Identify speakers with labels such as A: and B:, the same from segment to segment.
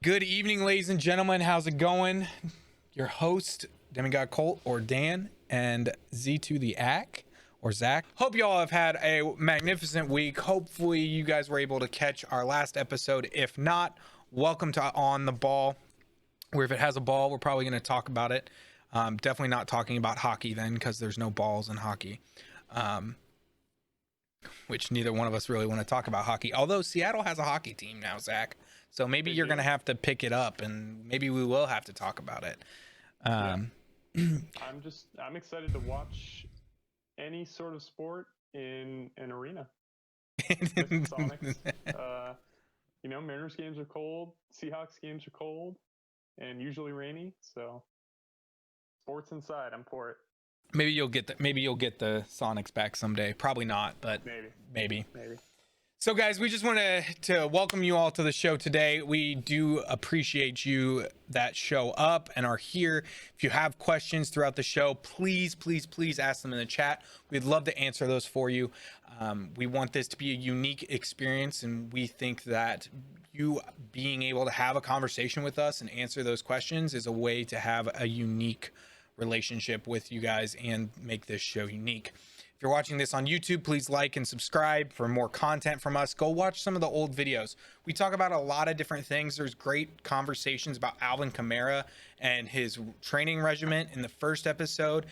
A: Good evening, ladies and gentlemen. How's it going? Your host, Demigod Colt or Dan, and Z2 the Ack or Zach. Hope you all have had a magnificent week. Hopefully, you guys were able to catch our last episode. If not, welcome to On the Ball, where if it has a ball, we're probably going to talk about it. Definitely not talking about hockey then, because there's no balls in hockey. Which neither one of us really want to talk about hockey. Although Seattle has a hockey team now, Zach. So maybe you're going to have to pick it up, and maybe we will have to talk about it.
B: I'm excited to watch any sort of sport in an arena. Sonics. Mariners games are cold, Seahawks games are cold, and usually rainy. So sports inside, I'm for it.
A: Maybe you'll get the Sonics back someday. Probably not, but maybe. So guys, we just wanted to welcome you all to the show today. We do appreciate you that show up and are here. If you have questions throughout the show, please ask them in the chat. We'd love to answer those for you. We want this to be a unique experience, and we think that you being able to have a conversation with us and answer those questions is a way to have a unique relationship with you guys and make this show unique. If you're watching this on YouTube, please like and subscribe for more content from us. Go watch some of the old videos. We talk about a lot of different things. There's great conversations about Alvin Kamara and his training regimen in the first episode.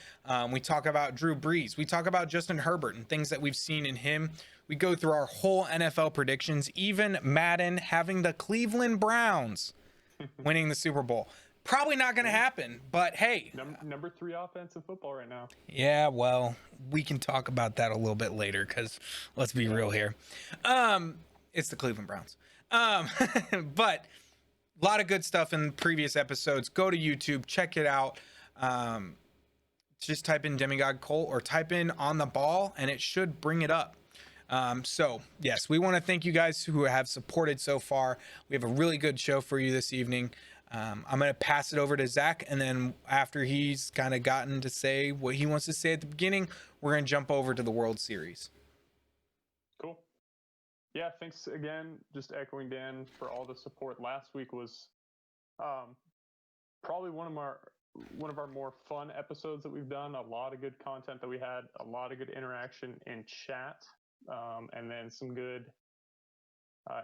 A: We talk about Drew Brees. We talk about Justin Herbert and things that we've seen in him. We go through our whole NFL predictions, even Madden having the Cleveland Browns winning the Super Bowl. Probably not going to happen, but hey.
B: Number 3 offense in football right now.
A: Yeah, well, we can talk about that a little bit later because let's be real here. It's the Cleveland Browns. But a lot of good stuff in previous episodes. Go to YouTube, check it out. Just type in Demigod Colt or type in On the Ball, and it should bring it up. So, yes, we want to thank you guys who have supported so far. We have a really good show for you this evening. I'm going to pass it over to Zach, and then after he's kind of gotten to say what he wants to say at the beginning, we're going to jump over to the World Series.
B: Cool. Yeah, thanks again. Just echoing Dan for all the support. Last week was probably one of our more fun episodes that we've done. A lot of good content that we had, a lot of good interaction in chat, and then some good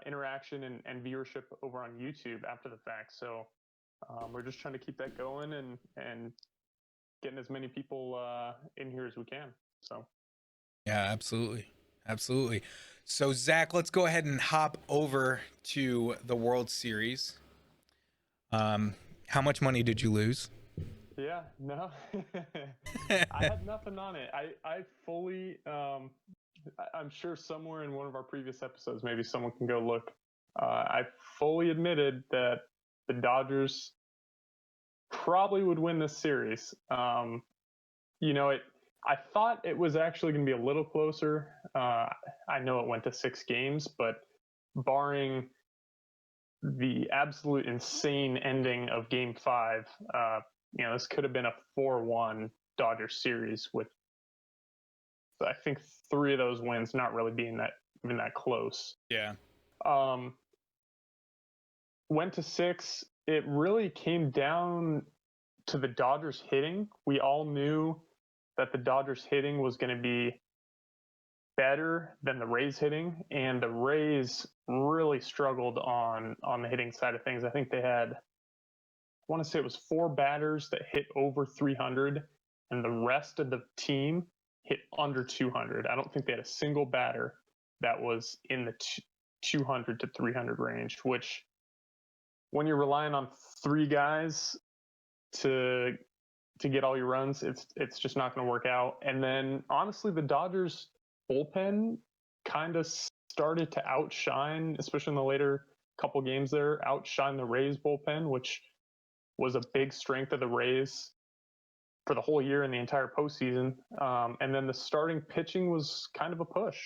B: interaction and viewership over on YouTube after the fact. So we're just trying to keep that going and getting as many people in here as we can. So
A: yeah, absolutely. So Zach, let's go ahead and hop over to the World Series. How much money did you lose?
B: Yeah, no, I had nothing on it. I fully, I'm sure somewhere in one of our previous episodes, maybe someone can go look. I fully admitted that the Dodgers probably would win this series. I thought it was actually going to be a little closer. I know it went to 6 games, but barring the absolute insane ending of Game 5, this could have been a 4-1 Dodgers series with, I think, 3 of those wins not really being even that close.
A: Yeah.
B: Went to 6. It really came down to the Dodgers hitting. We all knew that the Dodgers hitting was going to be better than the Rays hitting, and the Rays really struggled on the hitting side of things. I think they had, I want to say it was 4 batters that hit over 300, and the rest of the team hit under 200. I don't think they had a single batter that was in the 200 to 300 range, which when you're relying on 3 guys to get all your runs, it's just not going to work out. And then honestly, the Dodgers bullpen kind of started to outshine, especially in the later couple games there, outshine the Rays bullpen, which was a big strength of the Rays for the whole year and the entire postseason. And then the starting pitching was kind of a push.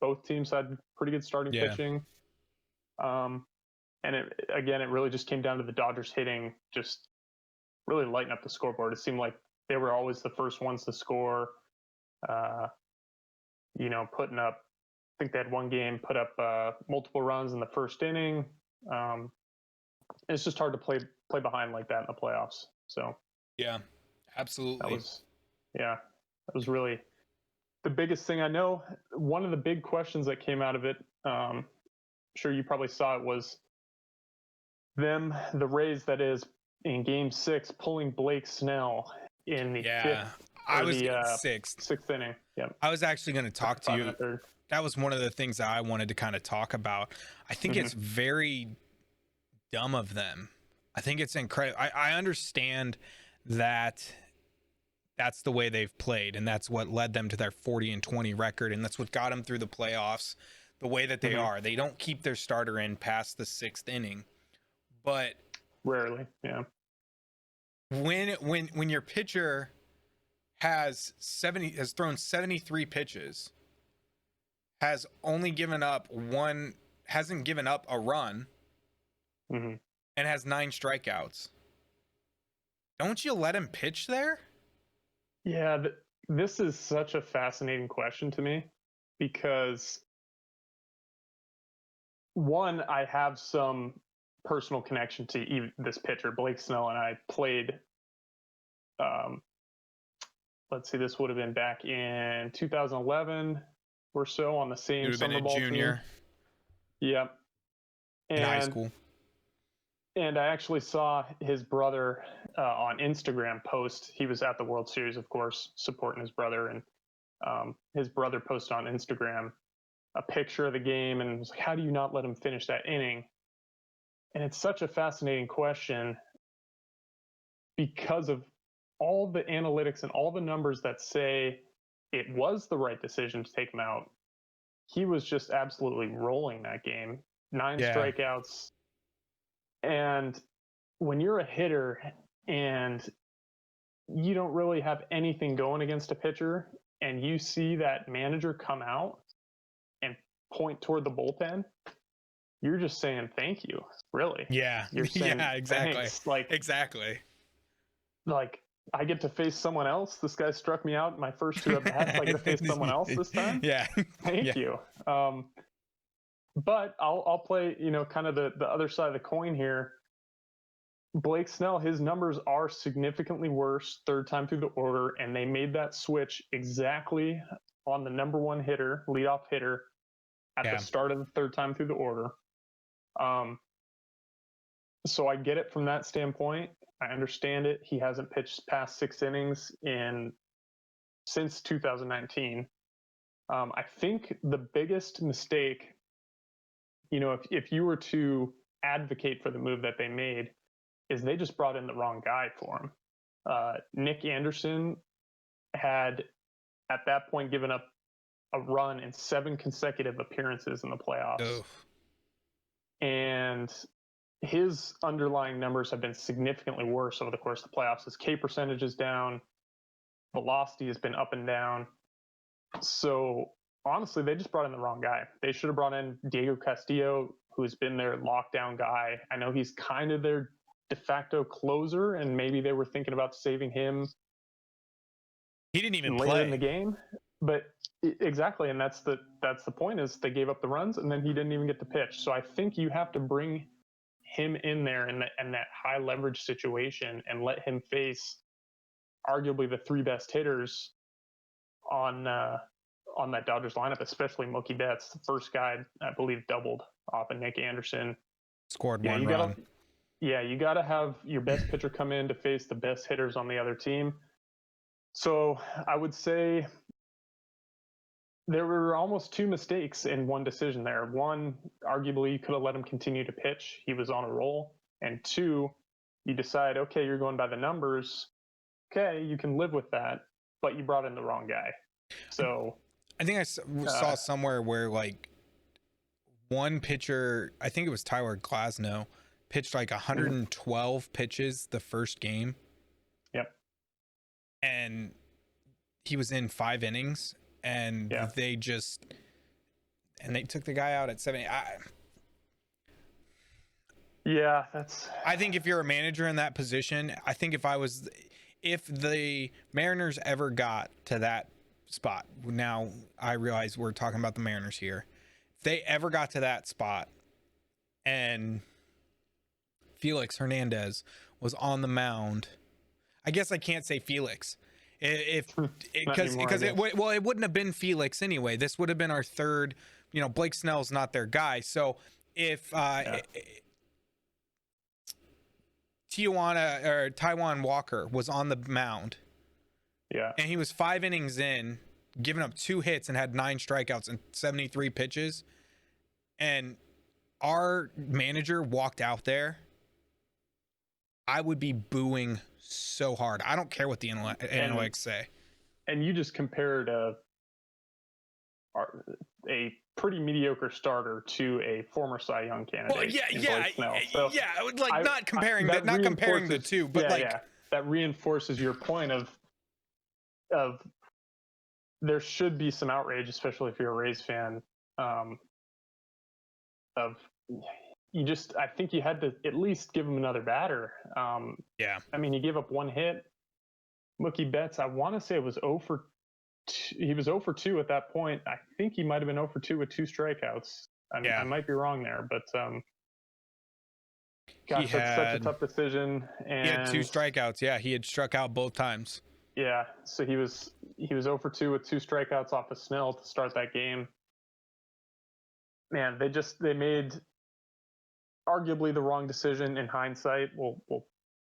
B: Both teams had pretty good starting pitching. And it really just came down to the Dodgers hitting, just really lighting up the scoreboard. It seemed like they were always the first ones to score, putting up, I think they had one game, put up multiple runs in the first inning. it's just hard to play behind like that in the playoffs. So
A: yeah, absolutely.
B: That was really the biggest thing. I know one of the big questions that came out of it, I'm sure you probably saw it, was the Rays, that is, in Game 6, pulling Blake Snell in the sixth inning. Yeah,
A: I was actually going to talk to you. That was one of the things that I wanted to kind of talk about. I think it's very dumb of them. I think it's incredible. I understand that that's the way they've played, and that's what led them to their 40-20 record, and that's what got them through the playoffs the way that they are. They don't keep their starter in past the 6th inning, but
B: rarely. Yeah.
A: When your pitcher has thrown 73 pitches, has only hasn't given up a run, and has 9 strikeouts, don't you let him pitch there?
B: Yeah, this is such a fascinating question to me, because one, I have some personal connection to this pitcher. Blake Snell and I played, let's see, this would have been back in 2011 or so on the same summer ball
A: junior
B: team. Yep.
A: In high school.
B: And I actually saw his brother on Instagram post. He was at the World Series, of course, supporting his brother. And his brother posted on Instagram a picture of the game and was like, how do you not let him finish that inning? And it's such a fascinating question because of all the analytics and all the numbers that say it was the right decision to take him out. He was just absolutely rolling that game. 9 strikeouts. And when you're a hitter and you don't really have anything going against a pitcher, and you see that manager come out and point toward the bullpen, you're just saying thank you, really.
A: Yeah.
B: You're saying,
A: yeah, exactly.
B: Thanks.
A: Exactly.
B: Like, I get to face someone else. This guy struck me out in my first 2 at-bats. I get to face someone else this time.
A: Yeah.
B: Thank you. But I'll play, kind of the other side of the coin here. Blake Snell, his numbers are significantly worse 3rd time through the order, and they made that switch exactly on the number 1 hitter, leadoff hitter, at the start of the 3rd time through the order. So I get it from that standpoint. I understand it. He hasn't pitched past 6 innings since 2019. I think the biggest mistake, if you were to advocate for the move that they made, is they just brought in the wrong guy for him. Nick Anderson had, at that point, given up a run in 7 consecutive appearances in the playoffs.
A: Oof.
B: And his underlying numbers have been significantly worse over the course of the playoffs. His K percentage is down. Velocity has been up and down. So honestly, they just brought in the wrong guy. They should have brought in Diego Castillo, who's been their lockdown guy. I know he's kind of their de facto closer, and maybe they were thinking about saving him.
A: He didn't even
B: later
A: play
B: in the game, but exactly, and that's the point, is they gave up the runs, and then he didn't even get to pitch. So I think you have to bring him in there in that high leverage situation and let him face arguably the 3 best hitters on that Dodgers lineup, especially Mookie Betts, the first guy, I believe, doubled off of Nick Anderson.
A: Scored 1 run.
B: You got to have your best pitcher come in to face the best hitters on the other team. So I would say there were almost 2 mistakes in one decision there. One, arguably, you could have let him continue to pitch. He was on a roll. And 2, you decide, okay, you're going by the numbers. Okay, you can live with that, but you brought in the wrong guy. So
A: I think I saw somewhere where, like, one pitcher, I think it was Tyler Glasnow, pitched like 112 pitches the first game.
B: Yep.
A: And he was in 5 innings, and they took the guy out at 70. I think if you're a manager in that position, I think if the Mariners ever got to that spot, now I realize we're talking about the Mariners here. If they ever got to that spot and Felix Hernandez was on the mound. I guess I can't say Felix. Because it wouldn't have been Felix anyway. This would have been our third. Blake Snell's not their guy. So if Taiwan Walker was on the mound, and he was 5 innings in, giving up 2 hits and had 9 strikeouts and 73 pitches, and our manager walked out there, I would be booing so hard. I don't care what the analytics say.
B: And you just compared a pretty mediocre starter to a former Cy Young candidate.
A: Well, not comparing the two, but
B: that reinforces your point of there should be some outrage, especially if you're a Rays fan. I think you had to at least give him another batter. I mean, he gave up 1 hit. Mookie Betts, I want to say it was 0 for 2. He was 0 for 2 at that point. I think he might have been 0 for 2 with 2 strikeouts. I might be wrong there, but that's such a tough decision. And
A: he had 2 strikeouts. Yeah, he had struck out both times.
B: Yeah, so he was 0 for 2 with 2 strikeouts off of Snell to start that game. Man, they made arguably the wrong decision in hindsight. We'll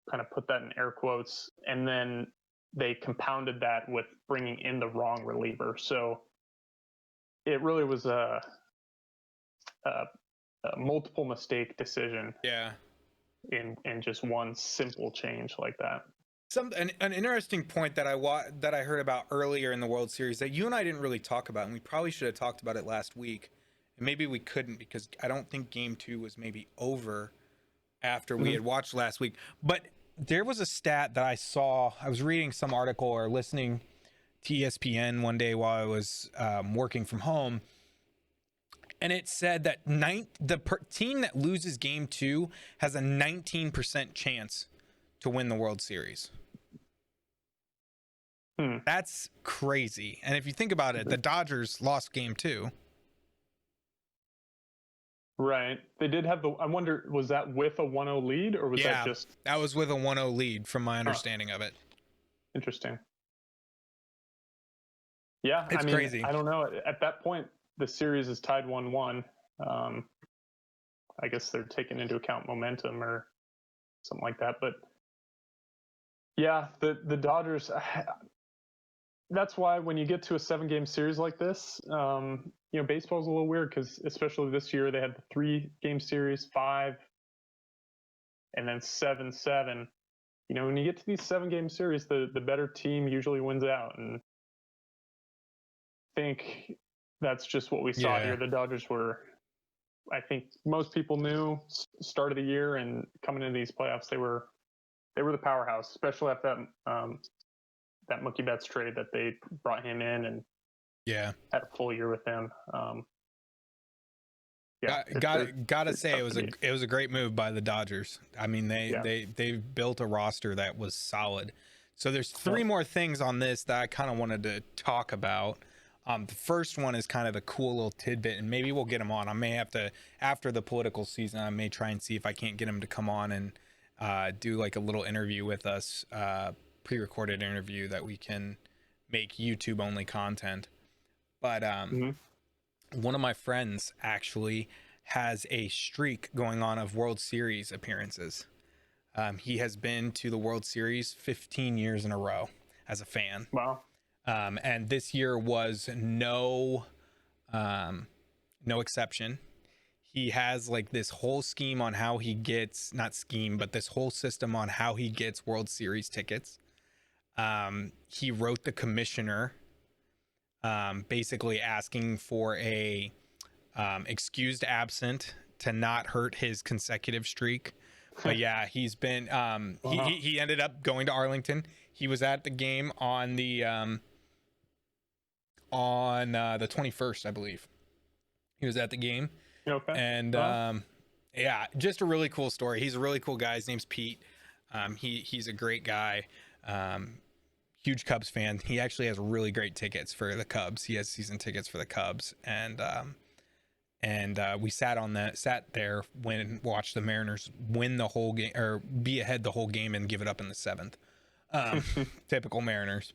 B: kind of put that in air quotes, and then they compounded that with bringing in the wrong reliever. So it really was a multiple mistake decision.
A: Yeah.
B: In just one simple change like that.
A: An interesting point that I heard about earlier in the World Series that you and I didn't really talk about, and we probably should have talked about it last week, and maybe we couldn't because I don't think Game 2 was maybe over after we had watched last week. But there was a stat that I saw. I was reading some article or listening to ESPN one day while I was working from home, and it said that the team that loses Game 2 has a 19% chance to win the World Series. That's crazy. And if you think about it, the Dodgers lost Game 2.
B: Right. They did have I wonder, was that with a 1-0 lead or was that just...
A: that was with a 1-0 lead from my understanding of it.
B: Interesting. Yeah,
A: it's crazy.
B: I don't know. At that point, the series is tied 1-1. I guess they're taking into account momentum or something like that. But yeah, the Dodgers... That's why when you get to a 7-game series like this, baseball's a little weird because especially this year they had the 3-game series, 5, and then 7-7. When you get to these 7-game series, the better team usually wins out, and I think that's just what we saw here. The Dodgers were, I think most people knew start of the year and coming into these playoffs, they were the powerhouse, especially after that Mookie Betts trade that they brought him in and had a full year with him.
A: Gotta say it was a great move by the Dodgers. I mean, they built a roster that was solid. So there's 3 more things on this that I kind of wanted to talk about. The first one is kind of a cool little tidbit, and maybe we'll get him on. I may have to, after the political season, I may try and see if I can't get him to come on and do like a little interview with us, pre-recorded interview that we can make YouTube only content. But one of my friends actually has a streak going on of World Series appearances. He has been to the World Series 15 years in a row as a fan.
B: Wow.
A: And this year was no exception. He has like this whole scheme on how he gets, not scheme, but this whole system on how he gets World Series tickets. He wrote the commissioner basically asking for a excused absent to not hurt his consecutive streak. But yeah, he's been he ended up going to Arlington. He was at the game on the 21st, I believe. He was at the game.
B: Okay.
A: And yeah, just a really cool story. He's a really cool guy. His name's Pete. He's a great guy. Huge Cubs fan. He actually has really great tickets for the Cubs. He has season tickets for the Cubs, and and we sat there when watched the Mariners win the whole game or be ahead the whole game and give it up in the 7th. Typical Mariners.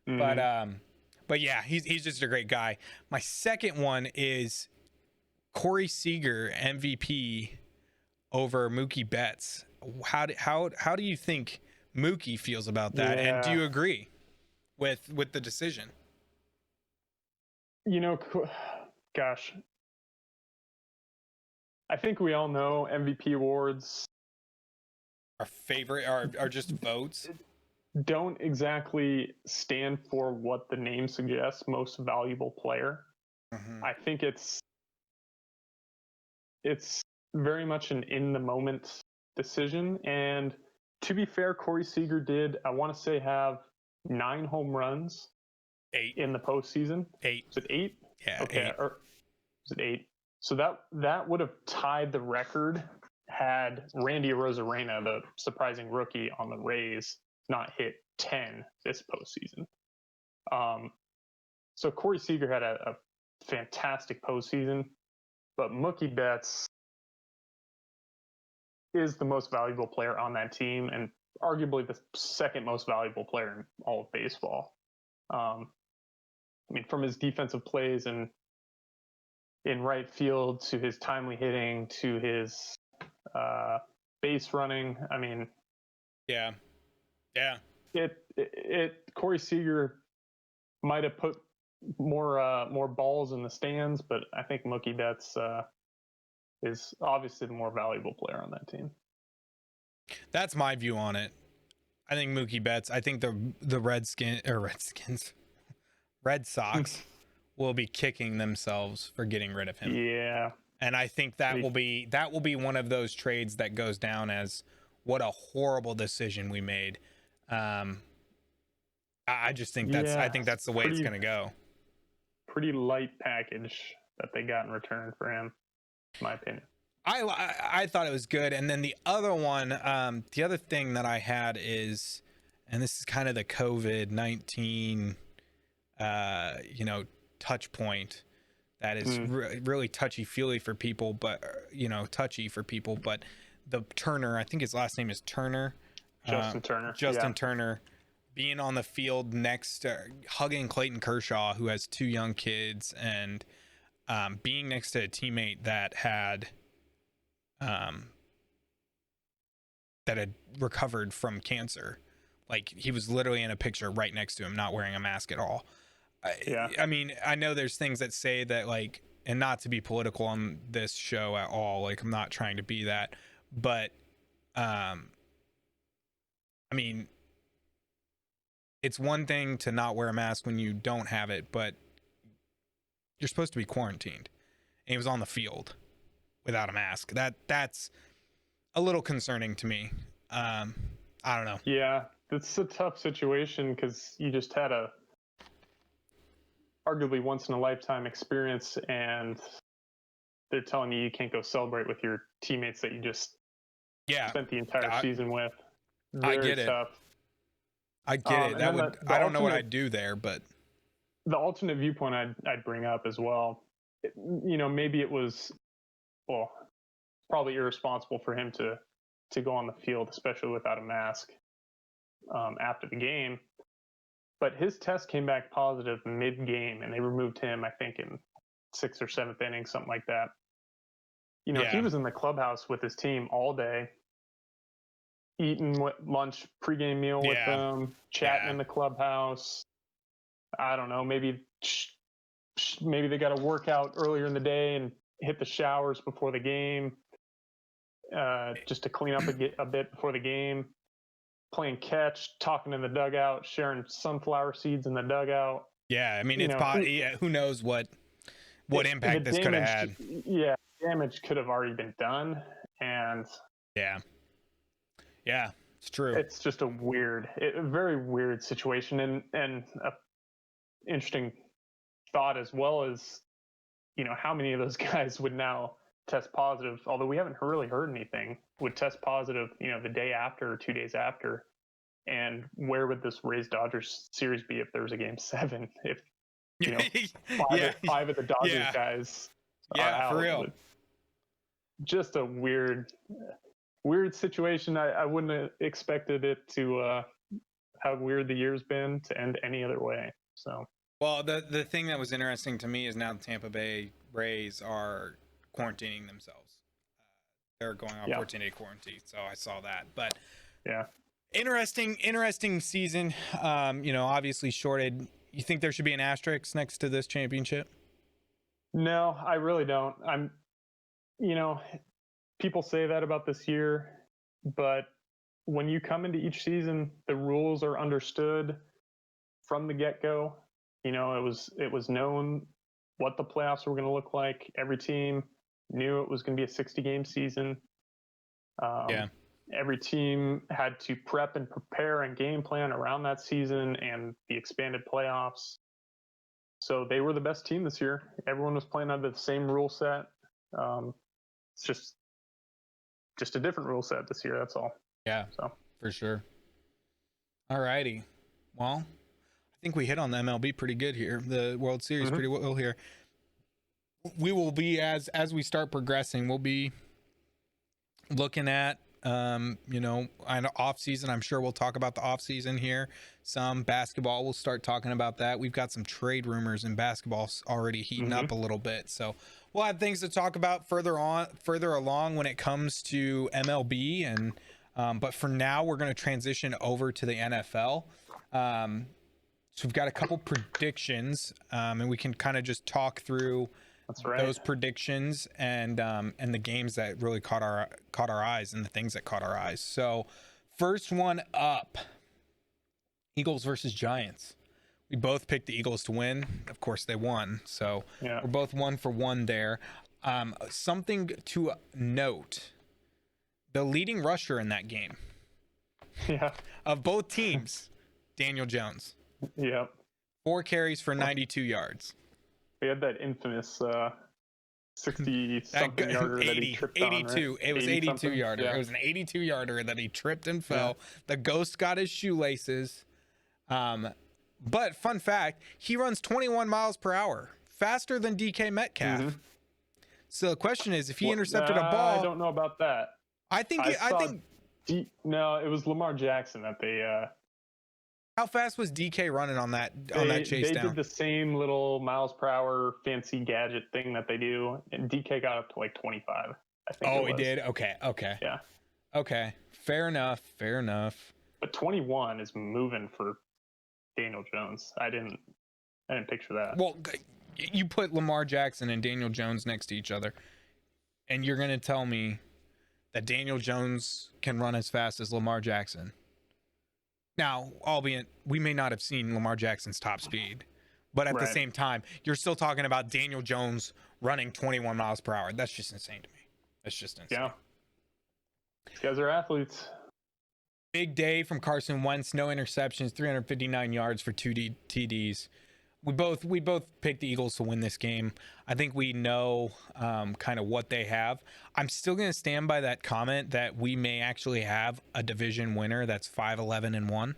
A: But yeah, he's just a great guy. My second one is Corey Seager, MVP over Mookie Betts. How do you think Mookie feels about that? And do you agree with the decision?
B: Gosh, I think we all know MVP awards
A: are just votes.
B: Don't exactly stand for what the name suggests, most valuable player. I think it's very much an in the moment decision. And to be fair, Corey Seager did, I want to say, have 9 home runs.
A: 8
B: in the postseason.
A: 8.
B: Was it 8?
A: Yeah.
B: Okay.
A: 8.
B: Or was it 8? So that would have tied the record had Randy Arozarena, the surprising rookie on the Rays, not hit 10 this postseason. So Corey Seager had a fantastic postseason, but Mookie Betts is the most valuable player on that team and arguably the second most valuable player in all of baseball. From his defensive plays and in right field to his timely hitting to his base running.
A: Yeah.
B: Corey Seager might have put more balls in the stands, but I think Mookie Betts is obviously the more valuable player on that team.
A: That's my view on it. I think Mookie Betts. I think the Red Sox will be kicking themselves for getting rid of him.
B: Yeah.
A: And I think that will be one of those trades that goes down as what a horrible decision we made. I just think I think that's the way it's going to go.
B: Pretty light package that they got in return for him, in my opinion.
A: I thought it was good. And then the other one, the other thing that I had is, and this is kind of the COVID-19, touch point that is really touchy-feely for people, but touchy for people. But the Turner, I think his last name is Turner.
B: Justin Turner.
A: Turner being on the field hugging Clayton Kershaw, who has 2 young kids, and being next to a teammate that had recovered from cancer. Like, he was literally in a picture right next to him, not wearing a mask at all. I know there's things that say that, like, and not to be political on this show at all, like, I'm not trying to be that, but it's one thing to not wear a mask when you don't have it, but you're supposed to be quarantined, and he was on the field without a mask. That's a little concerning to me. I don't know.
B: Yeah, it's a tough situation because you just had a arguably once in a lifetime experience, and they're telling you can't go celebrate with your teammates that you just spent the entire season with. Very
A: I get
B: tough.
A: it. I get it. I don't know what I'd do there, but
B: the alternate viewpoint I'd bring up as well. Maybe it was, probably irresponsible for him to go on the field, especially without a mask, after the game. But his test came back positive mid-game, and they removed him, I think, in 6th or 7th inning, something like that. He was in the clubhouse with his team all day, eating lunch, pregame meal with them, chatting in the clubhouse. I don't know, maybe they got a workout earlier in the day and hit the showers before the game, just to clean up a bit before the game. Playing catch, talking in the dugout, sharing sunflower seeds in the dugout.
A: Yeah, it's who knows what impact this could have had.
B: Yeah, damage could have already been done, and
A: yeah, it's true.
B: It's just a very weird situation, and a interesting thought as well is, how many of those guys would now test positive, although we haven't really heard anything, would test positive, the day after or 2 days after. And where would this Rays Dodgers series be if there was a game 7? If, 5 of the Dodgers guys
A: Yeah, for real.
B: Just a weird situation. I wouldn't have expected it to how weird the year's been to end any other way. So,
A: well, the thing that was interesting to me is now the Tampa Bay Rays are quarantining themselves. They're going on 14-day quarantine, so I saw that. But
B: yeah,
A: interesting season. Obviously shorted. You think there should be an asterisk next to this championship?
B: No, I really don't. People say that about this year, but when you come into each season, the rules are understood from the get-go. It was known what the playoffs were going to look like. Every team knew it was going to be a 60-game season. Every team had to prep and prepare and game plan around that season and the expanded playoffs. So they were the best team this year. Everyone was playing under the same rule set. It's just a different rule set this year. That's all.
A: Yeah, so for sure. All righty. Well, I think we hit on the MLB pretty good here. The World Series pretty well here. We will be as we start progressing. We'll be looking at an off season. I'm sure we'll talk about the off season here. Some basketball. We'll start talking about that. We've got some trade rumors in basketball already heating up a little bit. So we'll have things to talk about further along when it comes to MLB and. But for now, we're going to transition over to the NFL. So we've got a couple predictions, and we can kind of just talk through those predictions and the games that really caught our eyes and the things that caught our eyes. So first one up, Eagles versus Giants. We both picked the Eagles to win. Of course, they won. So we're both 1-for-1 there. Something to note. The leading rusher in that game of both teams, Daniel Jones. 4 carries for 92 yards.
B: We had that infamous 60-something yarder that he tripped
A: 82.
B: On, right?
A: It was 82 yarder. Yeah. It was an 82 yarder that he tripped and fell. Yeah. The ghost got his shoelaces. But fun fact, he runs 21 miles per hour, faster than DK Metcalf. So the question is, if he intercepted a ball...
B: I don't know about that. No, it was Lamar Jackson that they.
A: How fast was DK running on that chase down?
B: They did the same little miles per hour fancy gadget thing that they do, and DK got up to like 25. I think.
A: Oh, he did. Okay.
B: Yeah.
A: Okay. Fair enough.
B: But 21 is moving for Daniel Jones. I didn't picture that.
A: Well, you put Lamar Jackson and Daniel Jones next to each other, and you're gonna tell me that Daniel Jones can run as fast as Lamar Jackson. Now, albeit we may not have seen Lamar Jackson's top speed, but at the same time, you're still talking about Daniel Jones running 21 miles per hour. That's just insane to me. That's just insane.
B: Yeah. These guys are athletes.
A: Big day from Carson Wentz. No interceptions, 359 yards for 2 TDs. We both picked the Eagles to win this game. I think we know kind of what they have. I'm still going to stand by that comment that we may actually have a division winner that's 5-11-1.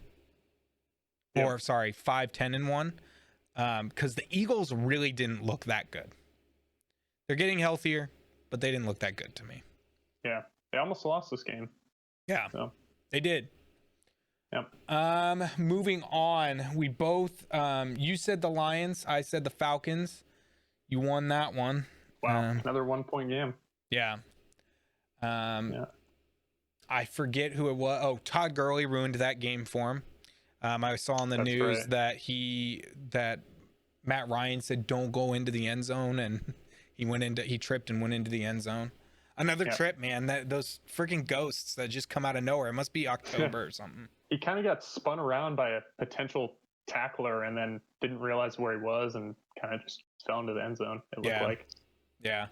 A: Or sorry, 5-10-1. Because the Eagles really didn't look that good. They're getting healthier, but they didn't look that good to me.
B: Yeah, they almost lost this game.
A: Yeah, so. They did.
B: Yep.
A: Moving on, we both you said the Lions, I said the Falcons. You won that one.
B: Wow, another 1-point game.
A: Yeah. I forget who it was. Oh, Todd Gurley ruined that game for him. I saw on the news that Matt Ryan said don't go into the end zone, and he tripped and went into the end zone. Another trip, man. Those freaking ghosts that just come out of nowhere. It must be October or something.
B: He kind of got spun around by a potential tackler and then didn't realize where he was and kind of just fell into the end zone, it looked like.
A: Yeah.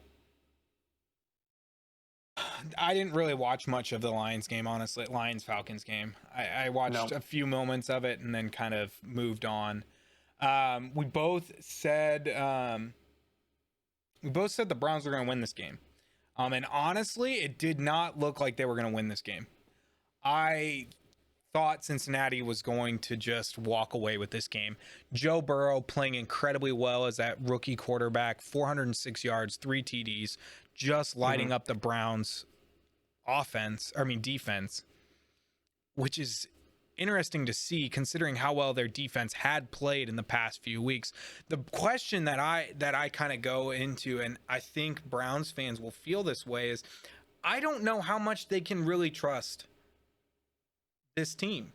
A: I didn't really watch much of the Lions game, honestly. Lions-Falcons game. I watched a few moments of it and then kind of moved on. We both said the Browns were going to win this game. And honestly, it did not look like they were going to win this game. I thought Cincinnati was going to just walk away with this game. Joe Burrow playing incredibly well as that rookie quarterback, 406 yards, 3 TDs, just lighting up the Browns defense, which is interesting to see considering how well their defense had played in the past few weeks. The question that I kind of go into, and I think Browns fans will feel this way, is I don't know how much they can really trust this team.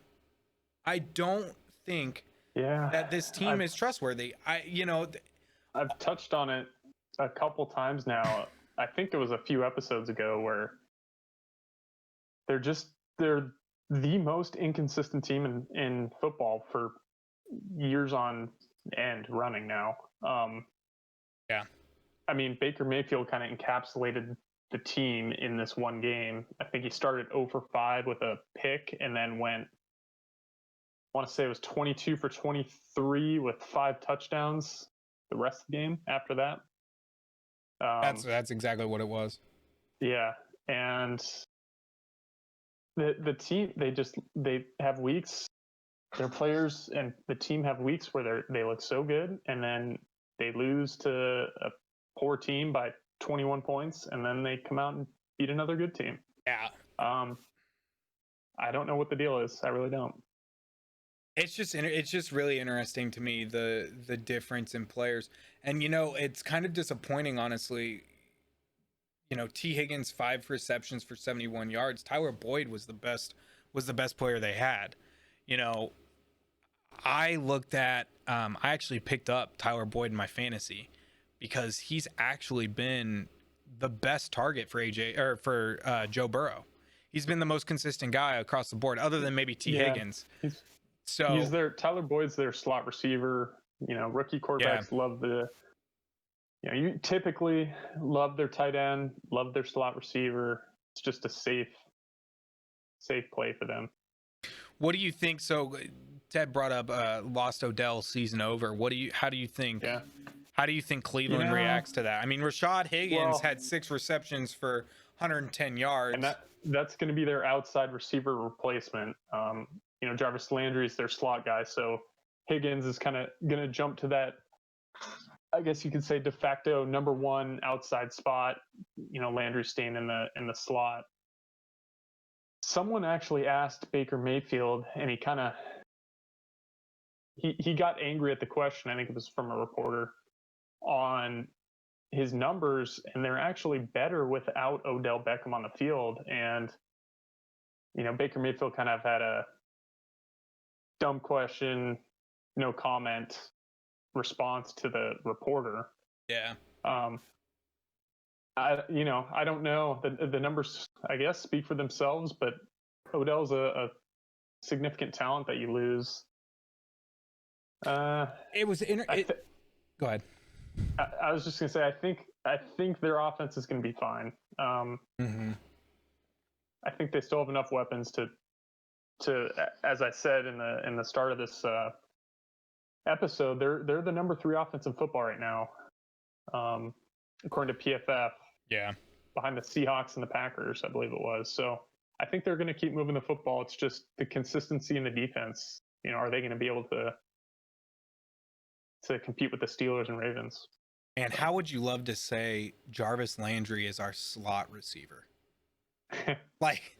A: I don't think that this team is trustworthy.
B: I've touched on it a couple times now. I think it was a few episodes ago where they're the most inconsistent team in football for years on end running now. I mean, Baker Mayfield kind of encapsulated the team in this one game. I think he started 0 for 5 with a pick and then went, I want to say it was 22 for 23 with 5 touchdowns the rest of the game after that.
A: That's exactly what it was.
B: Yeah. And the team, they have weeks, their players and the team have weeks where they look so good, and then they lose to a poor team by 21 points, and then they come out and beat another good team.
A: Yeah.
B: I don't know what the deal is. I really don't.
A: It's just really interesting to me, the difference in players. And it's kind of disappointing, honestly. T. Higgins 5 receptions for 71 yards. Tyler Boyd was the best player they had. I looked at I actually picked up Tyler Boyd in my fantasy because he's actually been the best target for Joe Burrow. He's been the most consistent guy across the board, other than maybe T. Higgins.
B: Tyler Boyd's their slot receiver. Rookie quarterbacks love you typically love their tight end, love their slot receiver. It's just a safe play for them.
A: What do you think? So Ted brought up lost Odell season over. How do you think? Yeah. How do you think Cleveland reacts to that? I mean, Rashad Higgins had 6 receptions for 110 yards,
B: and that's going to be their outside receiver replacement. Jarvis Landry is their slot guy, so Higgins is kind of going to jump to that, I guess you could say, de facto number 1 outside spot. Landry staying in the slot. Someone actually asked Baker Mayfield, and he kind of he got angry at the question. I think it was from a reporter on his numbers, and they're actually better without Odell Beckham on the field. And Baker Mayfield kind of had a dumb question, no comment response to the reporter.
A: Yeah.
B: I don't know. The numbers, I guess, speak for themselves, but Odell's a significant talent that you lose.
A: It was go ahead.
B: I was just gonna say, I think their offense is gonna be fine. I think they still have enough weapons to, as I said in the start of this episode, they're the number 3 offense in football right now, according to PFF.
A: Yeah,
B: behind the Seahawks and the Packers, I believe it was. So I think they're going to keep moving the football. It's just the consistency in the defense. Are they going to be able to compete with the Steelers and Ravens?
A: And how would you love to say Jarvis Landry is our slot receiver? like,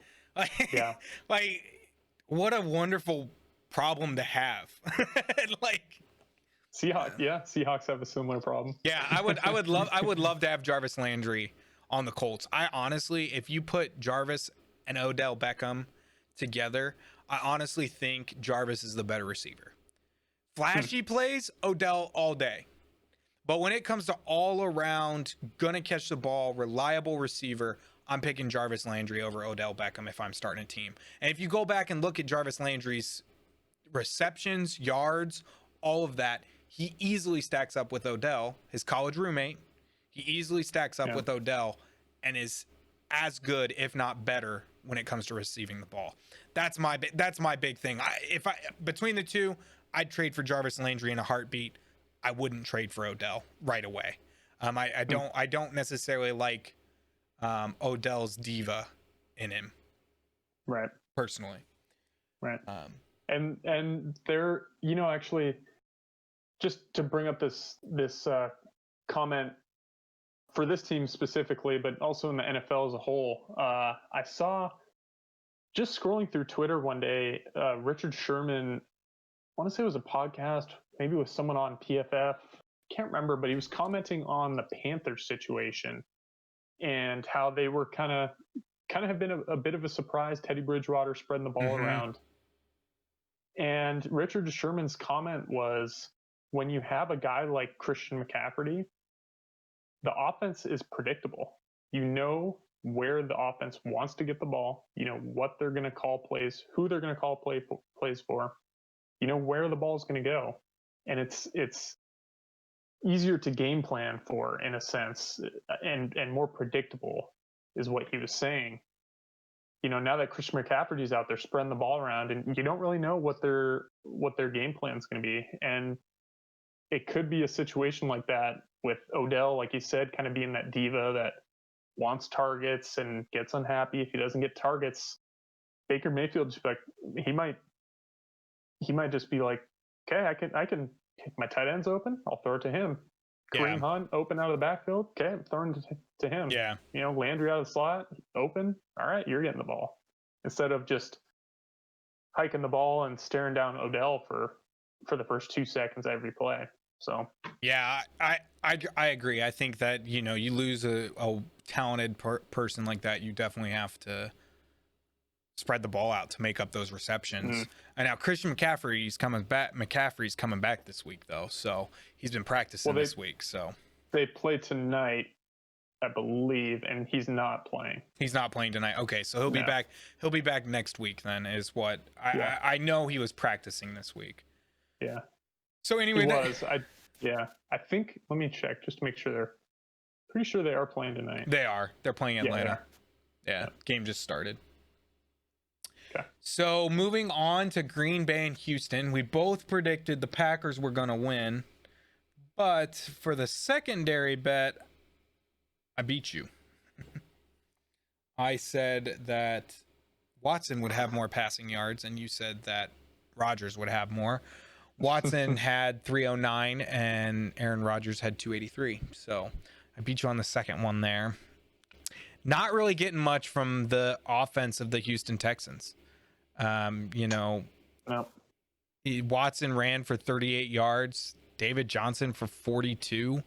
A: what a wonderful problem to have.
B: Seahawks have a similar problem.
A: Yeah, I would love to have Jarvis Landry on the Colts. I honestly, if you put Jarvis and Odell Beckham together, I honestly think Jarvis is the better receiver. Flashy plays, Odell all day. But when it comes to all around, gonna catch the ball, reliable receiver, I'm picking Jarvis Landry over Odell Beckham if I'm starting a team. And if you go back and look at Jarvis Landry's receptions, yards, all of that, he easily stacks up with Odell, his college roommate. He easily stacks up with Odell and is as good, if not better, when it comes to receiving the ball. That's my big thing. Between the two, I'd trade for Jarvis Landry in a heartbeat. I wouldn't trade for Odell right away. I don't necessarily like Odell's diva in him.
B: Right.
A: Personally.
B: Right. And they're, actually, just to bring up this comment for this team specifically, but also in the NFL as a whole, I saw, just scrolling through Twitter one day, Richard Sherman, I want to say it was a podcast, maybe with someone on PFF, can't remember, but he was commenting on the Panthers situation and how they were kind of have been a bit of a surprise. Teddy Bridgewater spreading the ball around. And Richard Sherman's comment was, when you have a guy like Christian McCaffrey, the offense is predictable. You know where the offense wants to get the ball. You know what they're going to call plays, who they're going to call plays for. You know where the ball is going to go. And it's easier to game plan for, in a sense, and more predictable, is what he was saying. Now that Christian McCaffrey's out there spreading the ball around, and you don't really know what their game plan is going to be. And it could be a situation like that with Odell, like you said, kind of being that diva that wants targets and gets unhappy if he doesn't get targets. Baker Mayfield just like, he might just be like, okay, I can pick my tight ends open, I'll throw it to him. Kareem Hunt open out of the backfield, okay, I'm throwing it to him.
A: Yeah.
B: Landry out of the slot, open, all right, you're getting the ball. Instead of just hiking the ball and staring down Odell for the first 2 seconds every play. So
A: yeah, I agree. I think that you lose a talented person like that, you definitely have to spread the ball out to make up those receptions. And now Christian McCaffrey's coming back this week though, so he's been practicing this week. So
B: they play tonight, I believe, and he's not playing.
A: He's not playing tonight. Okay, so he'll be back. He'll be back next week. Then is what I know. He was practicing this week.
B: Yeah.
A: So anyway,
B: I think, let me check just to make sure. Pretty sure they are playing tonight.
A: They are. They're playing Atlanta. Yeah. Game just started.
B: Okay.
A: So moving on to Green Bay and Houston, we both predicted the Packers were going to win, but for the secondary bet, I beat you. I said that Watson would have more passing yards, and you said that Rodgers would have more. Watson had 309 and Aaron Rodgers had 283. So I beat you on the second one there. Not really getting much from the offense of the Houston Texans.
B: No.
A: Watson ran for 38 yards. David Johnson for 42.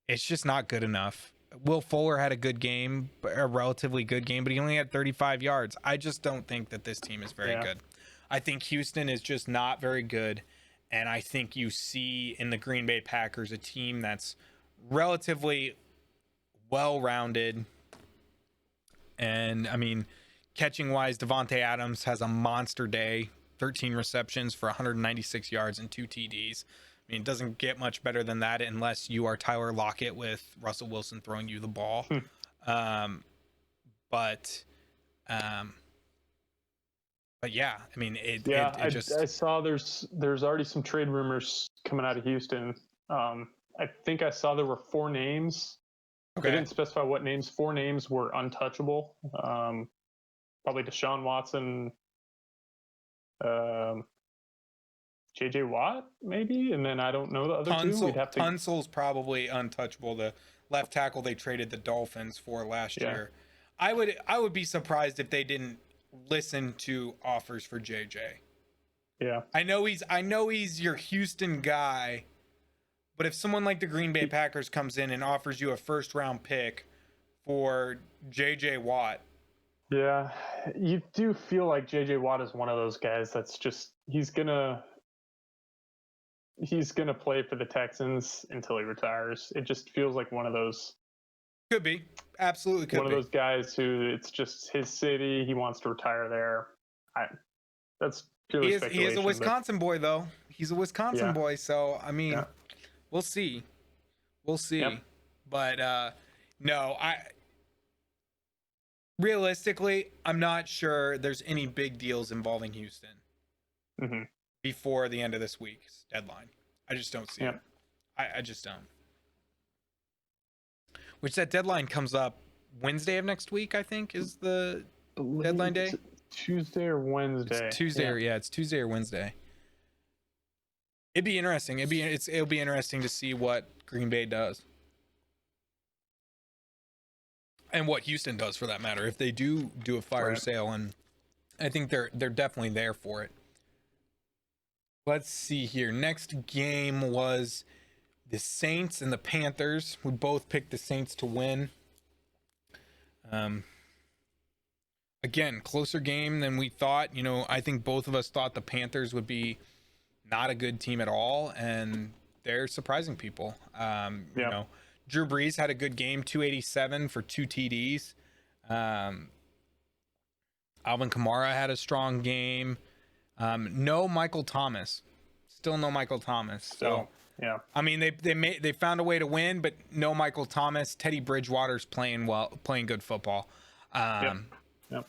A: It's just not good enough. Will Fuller had a good game, a relatively good game, but he only had 35 yards. I just don't think that this team is very good. I think Houston is just not very good, and I think you see in the Green Bay Packers a team that's relatively well-rounded. And, I mean, catching-wise, Devontae Adams has a monster day, 13 receptions for 196 yards and 2 TDs. I mean, it doesn't get much better than that unless you are Tyler Lockett with Russell Wilson throwing you the ball. But yeah, I mean, I
B: saw there's already some trade rumors coming out of Houston. I think I saw there were 4 names. Okay. They didn't specify what names. 4 names were untouchable. Probably Deshaun Watson, J.J. Watt, maybe, and then I don't know the other two. We'd have to...
A: Tunsil's probably untouchable. The left tackle they traded the Dolphins for last year. I would be surprised if they didn't listen to offers for JJ.
B: Yeah.
A: I know he's your Houston guy, but if someone like the Green Bay Packers comes in and offers you a first round pick for JJ Watt.
B: Yeah. You do feel like JJ Watt is one of those guys that's just he's gonna play for the Texans until he retires. It just feels like one of those.
A: Could be. Absolutely could be.
B: One of those guys who it's just his city. He wants to retire there. That's purely speculation.
A: He is a Wisconsin boy, though. He's a Wisconsin boy. So, I mean, we'll see. We'll see. Yep. But, no, realistically, I'm not sure there's any big deals involving Houston before the end of this week's deadline. I just don't see it. I just don't. Which that deadline comes up Wednesday of next week, I think, is the deadline day?
B: Tuesday or Wednesday?
A: It's Tuesday it's Tuesday or Wednesday. It'd be interesting. It'll be interesting to see what Green Bay does. And what Houston does, for that matter, if they do a fire sale. And I think they're definitely there for it. Let's see here. Next game was the Saints and the Panthers. We both picked the Saints to win. Again, closer game than we thought. I think both of us thought the Panthers would be not a good team at all, and they're surprising people. Drew Brees had a good game, 287 for 2 TDs. Alvin Kamara had a strong game. No Michael Thomas. Still no Michael Thomas. So
B: yeah. I
A: mean, they found a way to win, but no Michael Thomas. Teddy Bridgewater's playing good football. Yep.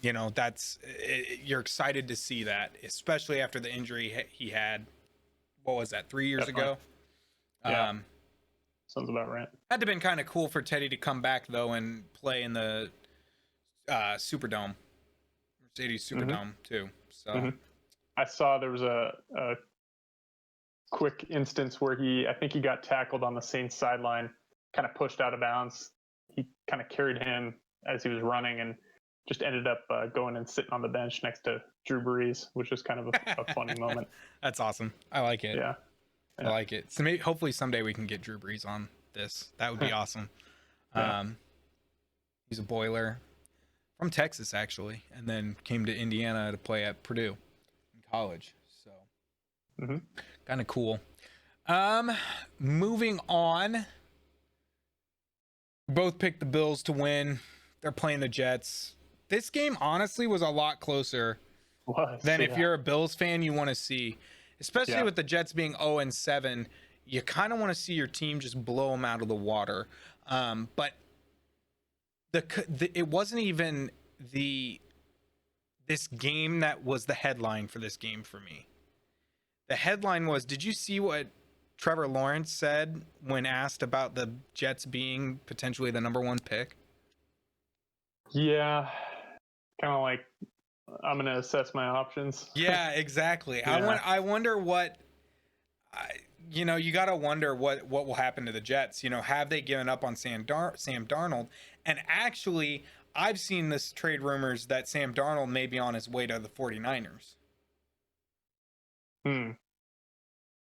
A: You're excited to see that, especially after the injury he had. What was that, 3 years ago?
B: Yeah. Sounds about right.
A: Had to been kind of cool for Teddy to come back though and play in the Superdome, Mercedes Superdome too. So
B: I saw there was a quick instance where I think he got tackled on the Saints sideline, kind of pushed out of bounds. He kind of carried him as he was running and just ended up going and sitting on the bench next to Drew Brees, which is kind of a funny moment.
A: That's awesome. I like it.
B: Yeah.
A: I like it. So hopefully someday we can get Drew Brees on this. That would be awesome.
B: Yeah.
A: He's a Boiler from Texas, actually, and then came to Indiana to play at Purdue in college. So kind of cool. Moving on. Both picked the Bills to win. They're playing the Jets. This game, honestly, was a lot closer than if you're a Bills fan you want to see. Especially with the Jets being 0-7, you kind of want to see your team just blow them out of the water. But it wasn't even this game that was the headline for this game for me. The headline was, did you see what Trevor Lawrence said when asked about the Jets being potentially the number 1 pick?
B: Yeah, kind of like, I'm going to assess my options.
A: Yeah, exactly. Yeah. I wonder what, you got to wonder what will happen to the Jets. Have they given up on Sam Darnold? And actually, I've seen this trade rumors that Sam Darnold may be on his way to the 49ers.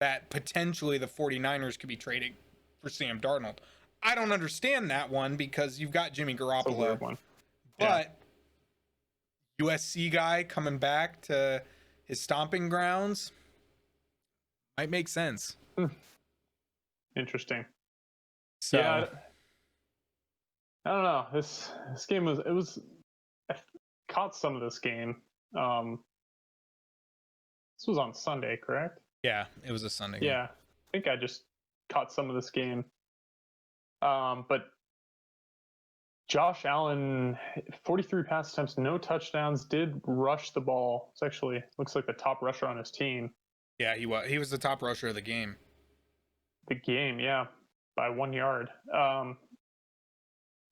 A: That potentially the 49ers could be trading for Sam Darnold. I don't understand that one because you've got Jimmy Garoppolo.
B: It's a weird one.
A: But USC guy coming back to his stomping grounds might make sense.
B: Interesting.
A: So
B: I don't know. This game I caught some of this game. This was on Sunday, correct?
A: Yeah, it was a Sunday game.
B: Yeah, I think I just caught some of this game. But Josh Allen, 43 pass attempts, no touchdowns, did rush the ball. It's actually looks like the top rusher on his team.
A: Yeah, he was. He was the top rusher of the game.
B: Yeah, by 1 yard.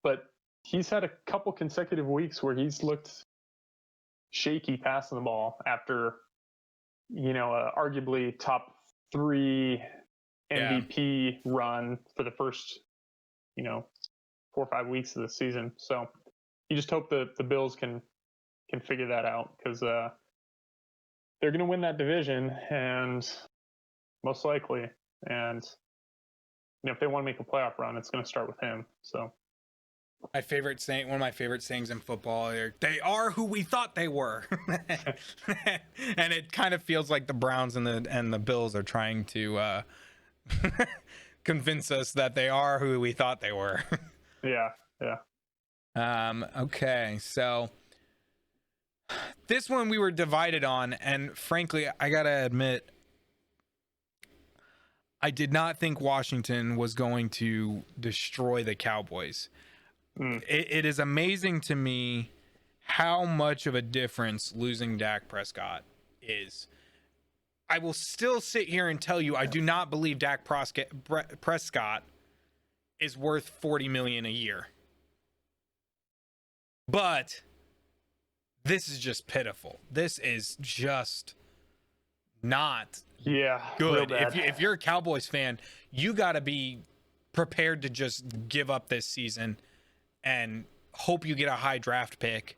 B: But he's had a couple consecutive weeks where he's looked shaky passing the ball after, arguably top 3 MVP run for the first, 4 or 5 weeks of the season. So you just hope that the Bills can figure that out because they're going to win that division and most likely. And if they want to make a playoff run, it's going to start with him. So one of my favorite sayings in football are, they are who we thought they were.
A: And it kind of feels like the Browns and the Bills are trying to convince us that they are who we thought they were.
B: Yeah.
A: Okay, so this one we were divided on, and frankly, I gotta admit, I did not think Washington was going to destroy the Cowboys. It is amazing to me how much of a difference losing Dak Prescott is. I will still sit here and tell you I do not believe Dak Prescott is worth $40 million a year. But this is just pitiful. This is just not
B: real
A: good.
B: bad.
A: If you're a Cowboys fan, you got to be prepared to just give up this season and hope you get a high draft pick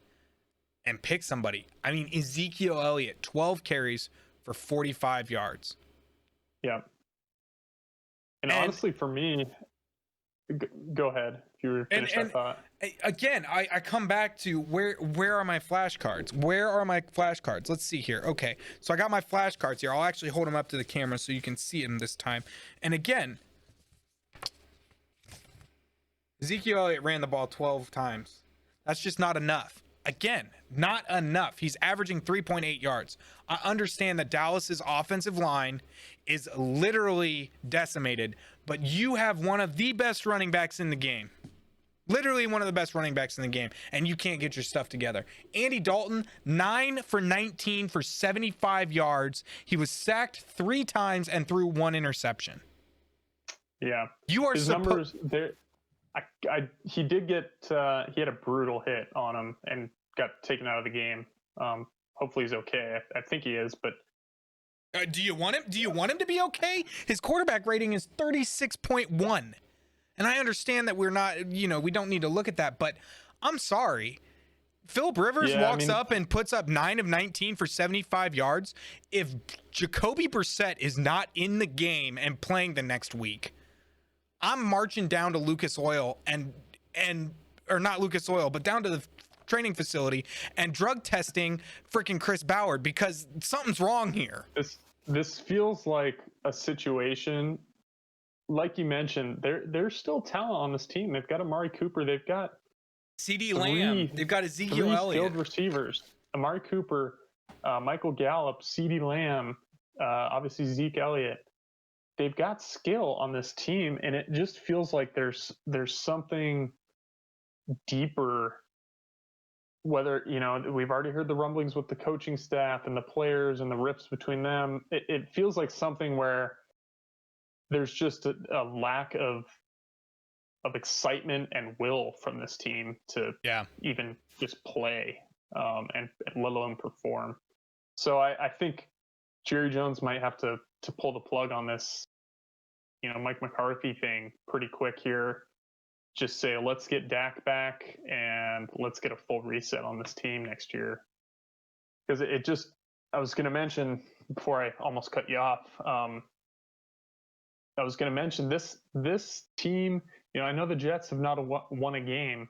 A: and pick somebody. I mean, Ezekiel Elliott, 12 carries for 45 yards.
B: Yeah. And honestly, for me, go ahead if you were finished that thought.
A: Again, I come back to where are my flashcards? Where are my flashcards? Let's see here. Okay, so I got my flashcards here. I'll actually hold them up to the camera so you can see them this time. And again, Ezekiel Elliott ran the ball 12 times. That's just not enough. Again, not enough. He's averaging 3.8 yards. I understand that Dallas's offensive line is literally decimated, but you have one of the best running backs in the game. Literally one of the best running backs in the game, and you can't get your stuff together. Andy Dalton, 9 for 19 for 75 yards. He was sacked 3 times and threw 1 interception.
B: Yeah.
A: You are
B: his numbers there. He did get he had a brutal hit on him and got taken out of the game. Hopefully he's okay. I think he is, but
A: do you want him to be okay? His quarterback rating is 36.1. And I understand that we're not, we don't need to look at that, but I'm sorry. Philip Rivers walks up and puts up 9 of 19 for 75 yards. If Jacoby Brissett is not in the game and playing the next week, I'm marching down to Lucas Oil or not Lucas Oil, but down to the training facility and drug testing freaking Chris Ballard because something's wrong here.
B: This feels like a situation, like you mentioned, there's still talent on this team. They've got Amari Cooper. They've got
A: CeeDee Lamb. They've got Ezekiel Elliott.
B: Skilled receivers. Amari Cooper, Michael Gallup, CeeDee Lamb, obviously Zeke Elliott. They've got skill on this team, and it just feels like there's something deeper. Whether, we've already heard the rumblings with the coaching staff and the players and the rifts between them. It feels like something where there's just a lack of excitement and will from this team to even just play and let alone perform. So I think Jerry Jones might have to pull the plug on this, Mike McCarthy thing pretty quick here. Just say, let's get Dak back and let's get a full reset on this team next year. Because I was going to mention before I almost cut you off, I was going to mention this team, I know the Jets have not won a game,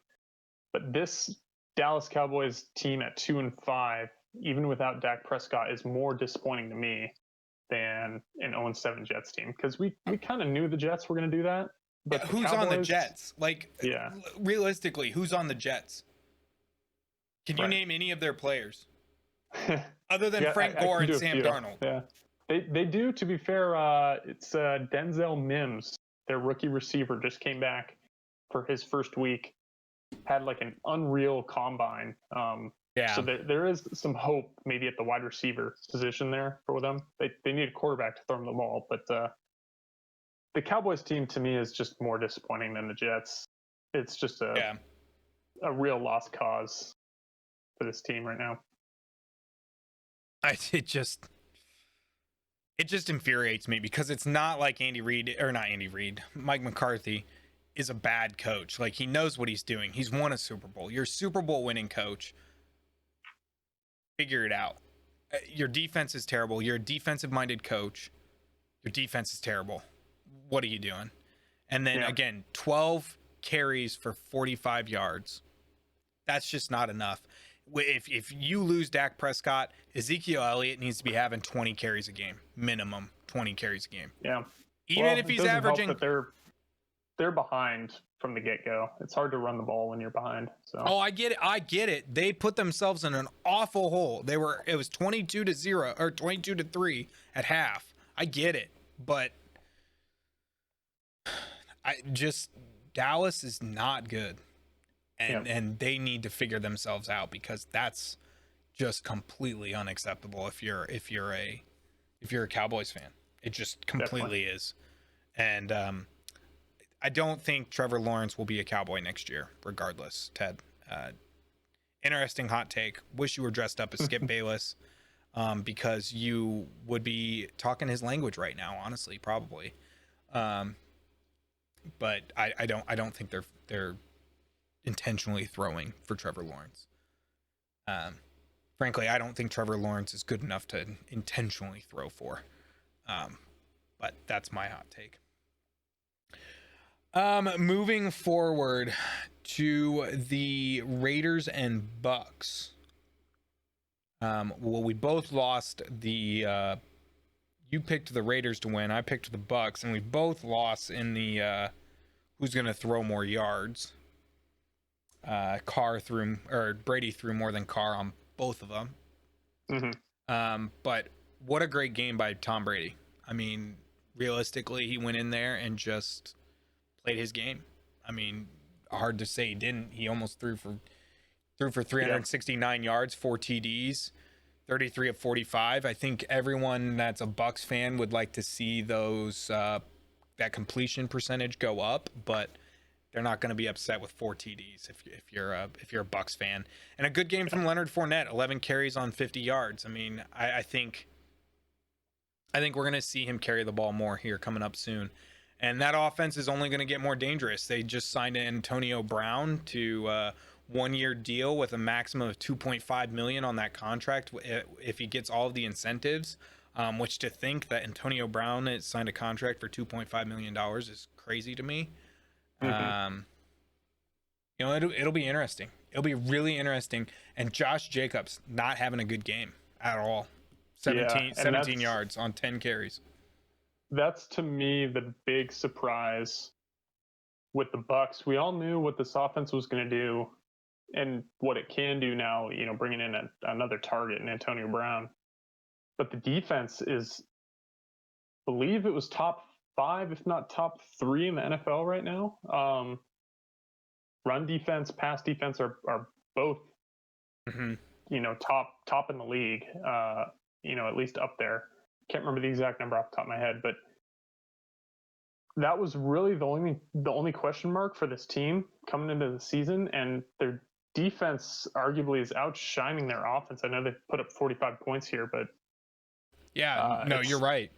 B: but this Dallas Cowboys team at 2-5, even without Dak Prescott, is more disappointing to me than an 0-7 Jets team. Because we kind of knew the Jets were going to do that. But
A: who's on the Jets? Realistically, who's on the Jets? Can you name any of their players? Other than Frank Gore and Sam Darnold.
B: Yeah. They do, to be fair, it's Denzel Mims, their rookie receiver, just came back for his first week. Had like an unreal combine. So there is some hope maybe at the wide receiver position there for them. They need a quarterback to throw them the ball, but the Cowboys team to me is just more disappointing than the Jets. It's just a real lost cause for this team right now.
A: It just infuriates me because it's not like Mike McCarthy is a bad coach. Like, he knows what he's doing. He's won a Super Bowl. You're a Super Bowl winning coach. Figure it out. Your defense is terrible. You're a defensive minded coach. Your defense is terrible. What are you doing? And then again, 12 carries for 45 yards. That's just not enough. If you lose Dak Prescott, Ezekiel Elliott needs to be having 20 carries a game, minimum 20 carries a game.
B: Yeah.
A: Even if he's averaging,
B: that they're behind from the get-go. It's hard to run the ball when you're behind. So.
A: Oh, I get it. They put themselves in an awful hole. It was 22-0 or 22-3 at half. I get it, but Dallas is not good, and they need to figure themselves out because that's just completely unacceptable. If you're a Cowboys fan, it just completely is. And I don't think Trevor Lawrence will be a Cowboy next year, regardless. Ted, Interesting hot take. Wish you were dressed up as Skip Bayless, because you would be talking his language right now. Honestly, probably. But I don't think they're intentionally throwing for Trevor Lawrence. Frankly, I don't think Trevor Lawrence is good enough to intentionally throw for. But that's my hot take. Moving forward to the Raiders and Bucs. Well, we both lost the. You picked the Raiders to win. I picked the Bucs, and we both lost in the who's going to throw more yards. Brady threw more than Carr on both of them.
B: Mm-hmm.
A: But what a great game by Tom Brady. I mean, realistically, he went in there and just played his game. I mean, hard to say he didn't. He almost threw for 369 yards, 4 TDs, 33 of 45. I think everyone that's a Bucs fan would like to see those that completion percentage go up, but they're not going to be upset with 4 TDs if you're a Bucs fan. And a good game from Leonard Fournette, 11 carries on 50 yards. I mean, I think we're going to see him carry the ball more here coming up soon. And that offense is only going to get more dangerous. They just signed Antonio Brown to a 1-year deal with a maximum of $2.5 million on that contract if he gets all of the incentives. Which, to think that Antonio Brown has signed a contract for $2.5 million is crazy to me.
B: Mm-hmm.
A: It'll be interesting. It'll be really interesting. And Josh Jacobs not having a good game at all. 17 yards on 10 carries.
B: That's, to me, the big surprise with the Bucs. We all knew what this offense was going to do and what it can do now, bringing in another target in Antonio Brown. But the defense is, I believe it was top 5, if not top 3 in the NFL right now. Run defense, pass defense are both,
A: Mm-hmm.
B: top in the league, at least up there. Can't remember the exact number off the top of my head, but that was really the only question mark for this team coming into the season, and their defense arguably is outshining their offense. I know they put up 45 points here, but
A: no, you're right.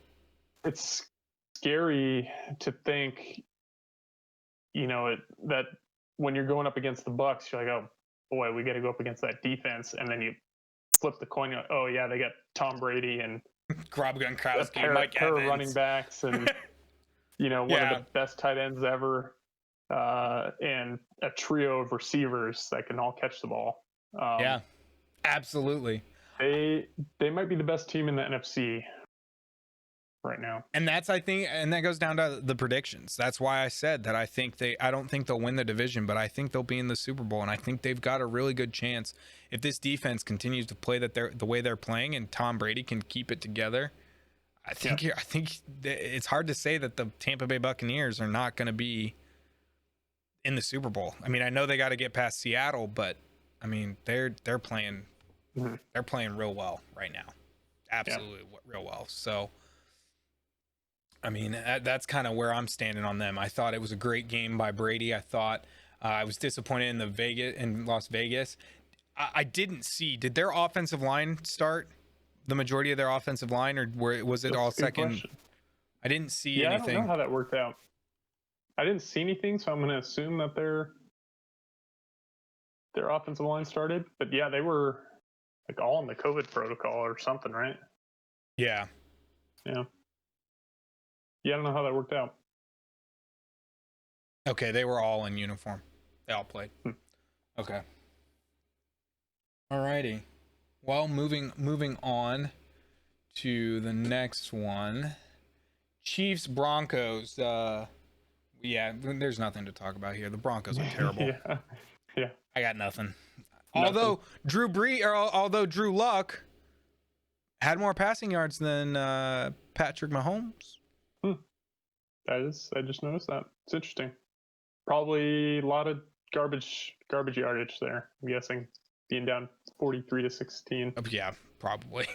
B: It's scary to think, that when you're going up against the Bucs, you're like, oh boy, we got to go up against that defense, and then you flip the coin. You're like, oh yeah, they got Tom Brady and
A: Rob Gronkowski,
B: Mike Evans, running backs, and one of the best tight ends ever, and a trio of receivers that can all catch the ball.
A: Yeah, absolutely.
B: They might be the best team in the NFC right now.
A: And that goes down to the predictions. That's why I said that I don't think they'll win the division, but I think they'll be in the Super Bowl, and I think they've got a really good chance if this defense continues to play the way they're playing, and Tom Brady can keep it together. I think it's hard to say that the Tampa Bay Buccaneers are not going to be in the Super Bowl. I mean, I know they got to get past Seattle, but I mean, they're playing
B: Mm-hmm.
A: they're playing real well right now. Absolutely real well. So I mean, that's kind of where I'm standing on them. I thought it was a great game by Brady. I thought I was disappointed in Las Vegas. I didn't see. Did their offensive line start? The majority of their offensive line, or was it all second?
B: Question.
A: I didn't see anything.
B: I don't know how that worked out. I didn't see anything, so I'm going to assume that their offensive line started. But yeah, they were like all in the COVID protocol or something, right?
A: Yeah.
B: Yeah. Yeah, I don't know how that worked out.
A: Okay, they were all in uniform. They all played. Okay. Alrighty. Well, moving on to the next one. Chiefs Broncos. There's nothing to talk about here. The Broncos are terrible.
B: Yeah.
A: I got nothing. Although Drew Luck had more passing yards than Patrick Mahomes.
B: I just noticed that. It's interesting. Probably a lot of garbage yardage there, I'm guessing. Being down 43-16.
A: Yeah, probably.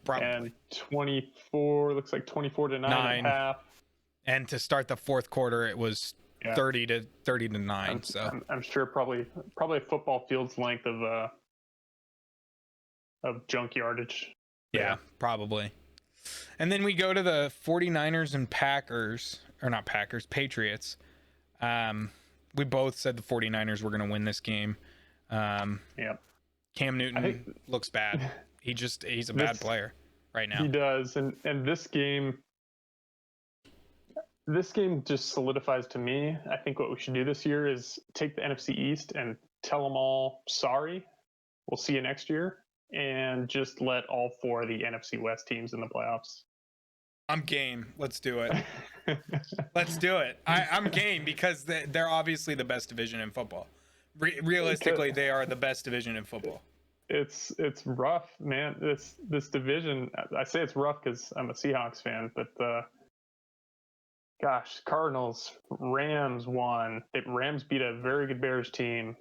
B: And 24, looks like 24-9 at half.
A: And to start the fourth quarter, it was 30-9.
B: I'm sure probably a football field's length of of junk yardage.
A: Yeah, probably. And then we go to the 49ers and Patriots. We both said the 49ers were going to win this game.
B: Yeah.
A: Cam Newton looks bad. He's a bad player right now.
B: He does. And this game just solidifies to me, I think what we should do this year is take the NFC East and tell them all, sorry, we'll see you next year, and just let all 4 of the NFC West teams in the playoffs.
A: I'm game. Let's do it. Let's do it. I'm game because they're obviously the best division in football. Realistically, they are the best division in football.
B: It's rough, man. This division, I say it's rough because I'm a Seahawks fan, but gosh, Cardinals, Rams won. Rams beat a very good Bears team.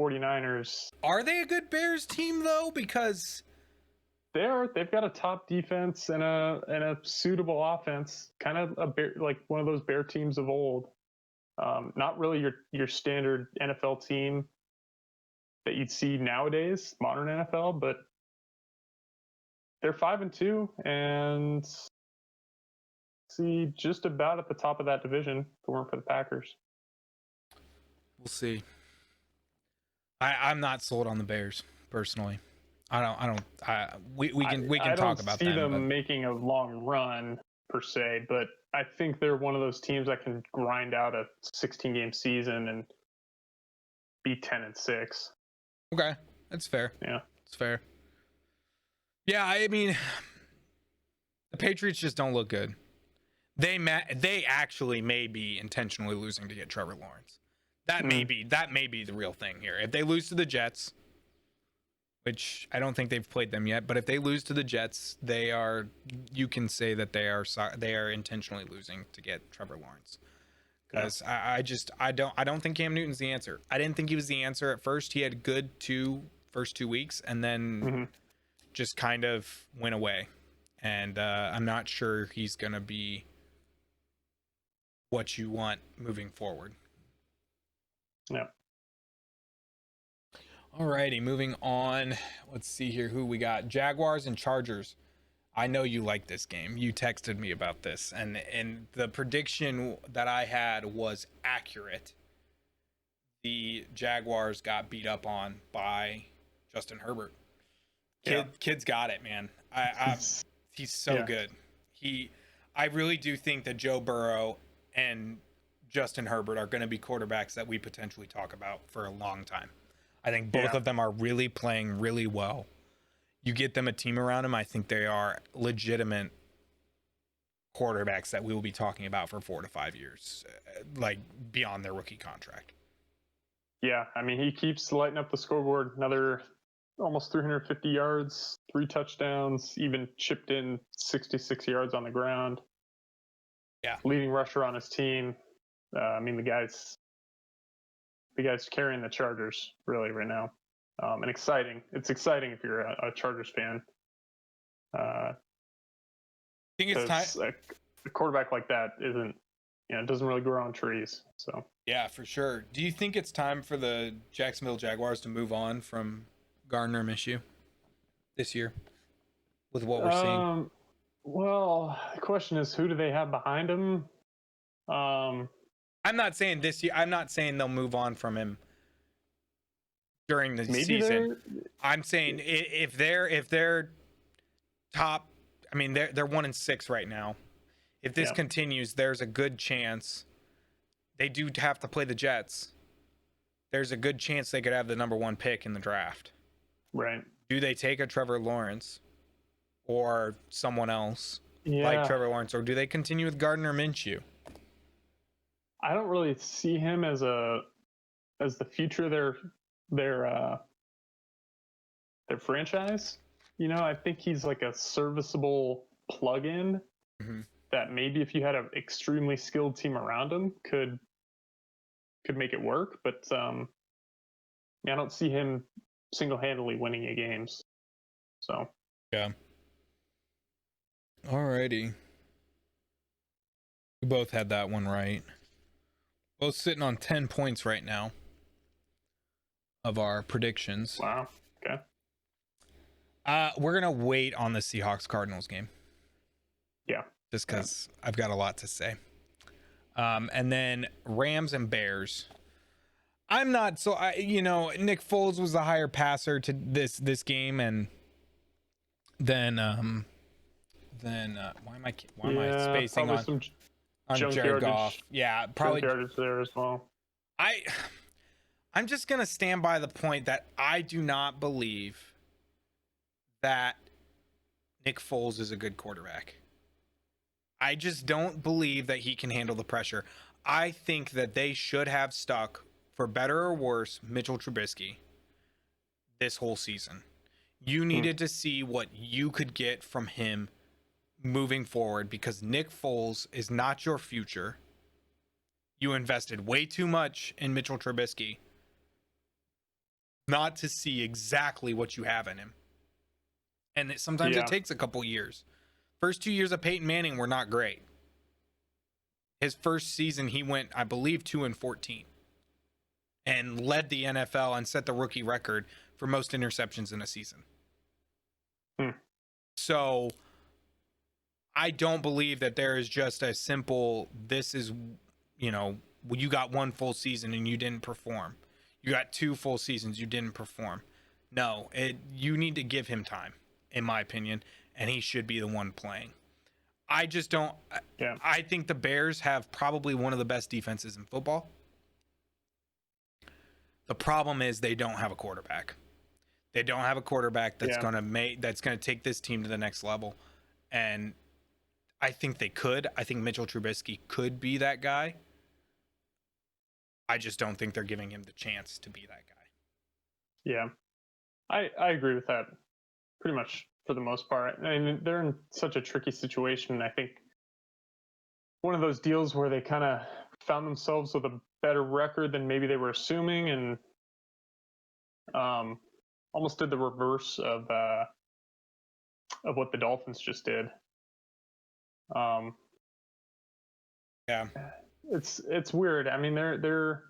B: 49ers.
A: Are they a good Bears team though? Because
B: they've got a top defense and a suitable offense, kind of like one of those Bear teams of old. Not really your standard NFL team that you'd see nowadays, modern NFL, but they're 5-2 and see just about at the top of that division if it weren't for the Packers.
A: We'll see. I'm not sold on the Bears personally. We can talk about that.
B: I don't see them making a long run per se, but I think they're one of those teams that can grind out a 16-game season and be 10-6.
A: Okay, that's fair.
B: Yeah,
A: it's fair. Yeah, I mean, the Patriots just don't look good. They actually may be intentionally losing to get Trevor Lawrence. That may be the real thing here. If they lose to the Jets, which I don't think they've played them yet, but if they lose to the Jets, you can say that they are intentionally losing to get Trevor Lawrence. Because I don't think Cam Newton's the answer. I didn't think he was the answer at first. He had good first 2 weeks and then just kind of went away. And I'm not sure he's gonna be what you want moving forward.
B: Yeah.
A: Alrighty, moving on. Let's see here who we got. Jaguars and Chargers. I know you like this game. You texted me about this, and the prediction that I had was accurate. The Jaguars got beat up on by Justin Herbert. Kid's got it, man. He's so good. I really do think that Joe Burrow and Justin Herbert are going to be quarterbacks that we potentially talk about for a long time. I think both of them are really playing really well. You get them a team around them, I think they are legitimate quarterbacks that we will be talking about for 4 to 5 years, like beyond their rookie contract.
B: Yeah, I mean, he keeps lighting up the scoreboard. Another almost 350 yards, 3 touchdowns, even chipped in 66 yards on the ground.
A: Yeah.
B: Leading rusher on his team. I mean, the guy's carrying the Chargers really right now. And exciting. It's exciting if you're a Chargers fan.
A: I think it's time.
B: A quarterback like that doesn't really grow on trees. So
A: yeah, for sure. Do you think it's time for the Jacksonville Jaguars to move on from Gardner Minshew this year with what we're seeing?
B: Well, the question is, who do they have behind him?
A: I'm not saying this year. I'm not saying they'll move on from him during the season. I'm saying if they're top, I mean they're 1-6 right now. If this continues, there's a good chance they do have to play the Jets. There's a good chance they could have the number 1 pick in the draft.
B: Right.
A: Do they take a Trevor Lawrence or someone else like Trevor Lawrence, or do they continue with Gardner Minshew?
B: I don't really see him as the future of their franchise. I think he's like a serviceable plug-in that maybe if you had an extremely skilled team around him could make it work. But I don't see him single-handedly winning you games. So
A: yeah. Alrighty. We both had that one right. Both sitting on 10 points right now of our predictions.
B: Wow. Okay.
A: We're going to wait on the Seahawks Cardinals game.
B: Yeah.
A: Just because I've got a lot to say. And then Rams and Bears. I'm not so Nick Foles was the higher passer to this game, and then why am I spacing on Jared Goff? Yeah, probably
B: yardage there as well.
A: I'm just gonna stand by the point that I do not believe that Nick Foles is a good quarterback. I just don't believe that he can handle the pressure. I think that they should have stuck, for better or worse, Mitchell Trubisky this whole season. You needed to see what you could get from him moving forward, because Nick Foles is not your future. You invested way too much in Mitchell Trubisky not to see exactly what you have in him. And sometimes it takes a couple years. First 2 years of Peyton Manning were not great. His first season, he went, I believe, 2-14 and led the NFL and set the rookie record for most interceptions in a season. So I don't believe that there is just a simple, this is, you got one full season and you didn't perform. You got 2 full seasons, you didn't perform. No, you need to give him time, in my opinion, and he should be the one playing. I just don't. Yeah. I think the Bears have probably one of the best defenses in football. The problem is they don't have a quarterback. They don't have a quarterback that's gonna take this team to the next level. And I think they could. I think Mitchell Trubisky could be that guy. I just don't think they're giving him the chance to be that guy.
B: Yeah. I agree with that pretty much for the most part. I mean, they're in such a tricky situation. I think one of those deals where they kind of found themselves with a better record than maybe they were assuming, and almost did the reverse of what the Dolphins just did. It's weird. I mean, they're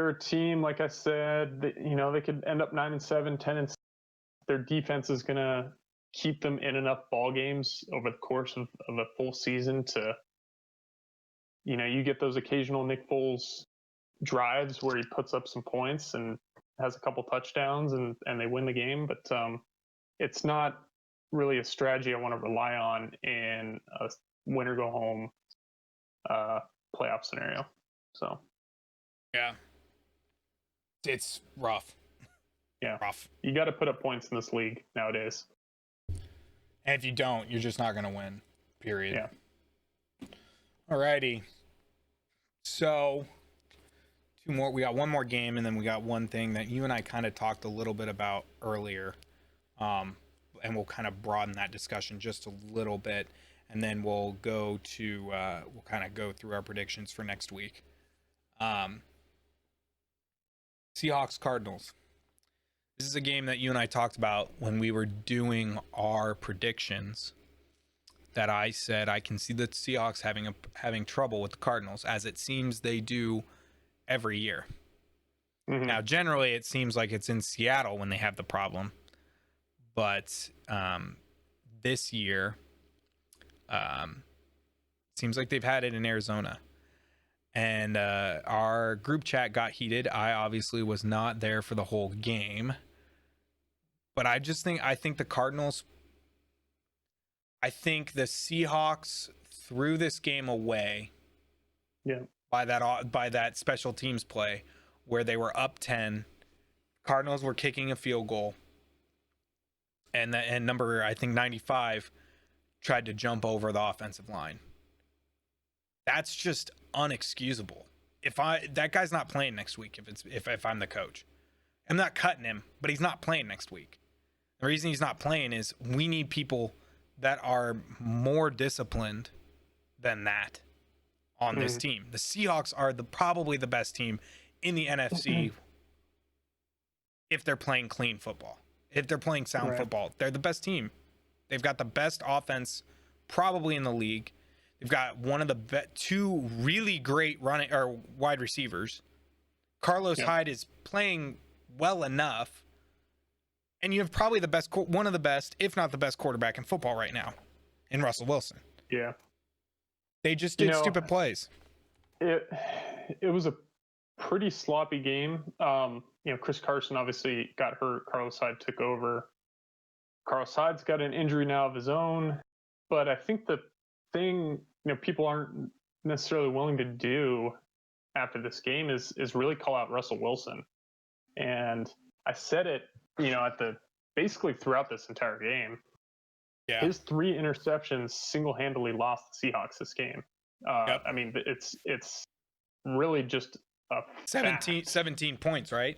B: a team, like I said, that, they could end up 9-7, 10-6. Their defense is gonna keep them in enough ball games over the course of a full season to, you get those occasional Nick Foles drives where he puts up some points and has a couple touchdowns and they win the game. But it's not really a strategy I want to rely on in a win or go home playoff scenario. So
A: yeah, it's rough.
B: Yeah,
A: rough.
B: You got to put up points in this league nowadays.
A: And if you don't, you're just not going to win. Period.
B: Yeah.
A: Alrighty. So, 2 more. We got one more game, and then we got one thing that you and I kind of talked a little bit about earlier, and we'll kind of broaden that discussion just a little bit, and then we'll go to we'll kind of go through our predictions for next week. Seahawks Cardinals. This is a game that you and I talked about when we were doing our predictions, that I said I can see the Seahawks having trouble with the Cardinals, as it seems they do every year. Mm-hmm. Now, generally, it seems like it's in Seattle when they have the problem. But this year, seems like they've had it in Arizona. And our group chat got heated. I obviously was not there for the whole game. But I think the Cardinals, I think the Seahawks threw this game away by that special teams play where they were up 10. Cardinals were kicking a field goal. And number, I think 95, tried to jump over the offensive line. That's just unexcusable. That guy's not playing next week if I'm the coach. I'm not cutting him, but he's not playing next week. The reason he's not playing is we need people that are more disciplined than that on this team. The Seahawks are probably the best team in the NFC if they're playing clean football. If they're playing sound football, they're the best team. They've got the best offense probably in the league. They've got one of the 2 really great wide receivers. Carlos Hyde is playing well enough, And you have probably one of the best, if not the best quarterback in football right now in Russell Wilson.
B: Yeah.
A: They just did stupid plays.
B: It was a pretty sloppy game. Chris Carson obviously got hurt. Carlos Hyde took over. Carlos Hyde's got an injury now of his own. But I think the thing, people aren't necessarily willing to do after this game is really call out Russell Wilson. And I said it, basically throughout this entire game. Yeah. His 3 interceptions single-handedly lost the Seahawks this game.
A: Yep.
B: I mean, it's really just a
A: 17 points, right?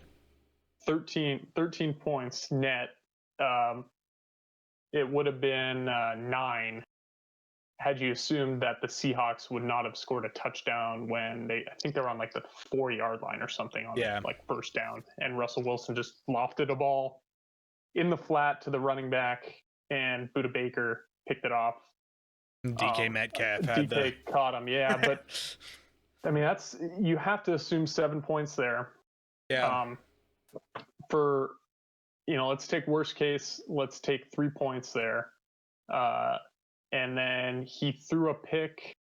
B: 13 points net. It would have been 9 had you assumed that the Seahawks would not have scored a touchdown when I think they were on like the 4-yard line or something on like first down, and Russell Wilson just lofted a ball in the flat to the running back, and Budda Baker picked it off.
A: DK Metcalf
B: caught him, yeah. But I mean, you have to assume 7 points there.
A: Yeah.
B: Let's take worst case. Let's take 3 points there. And then he threw a pick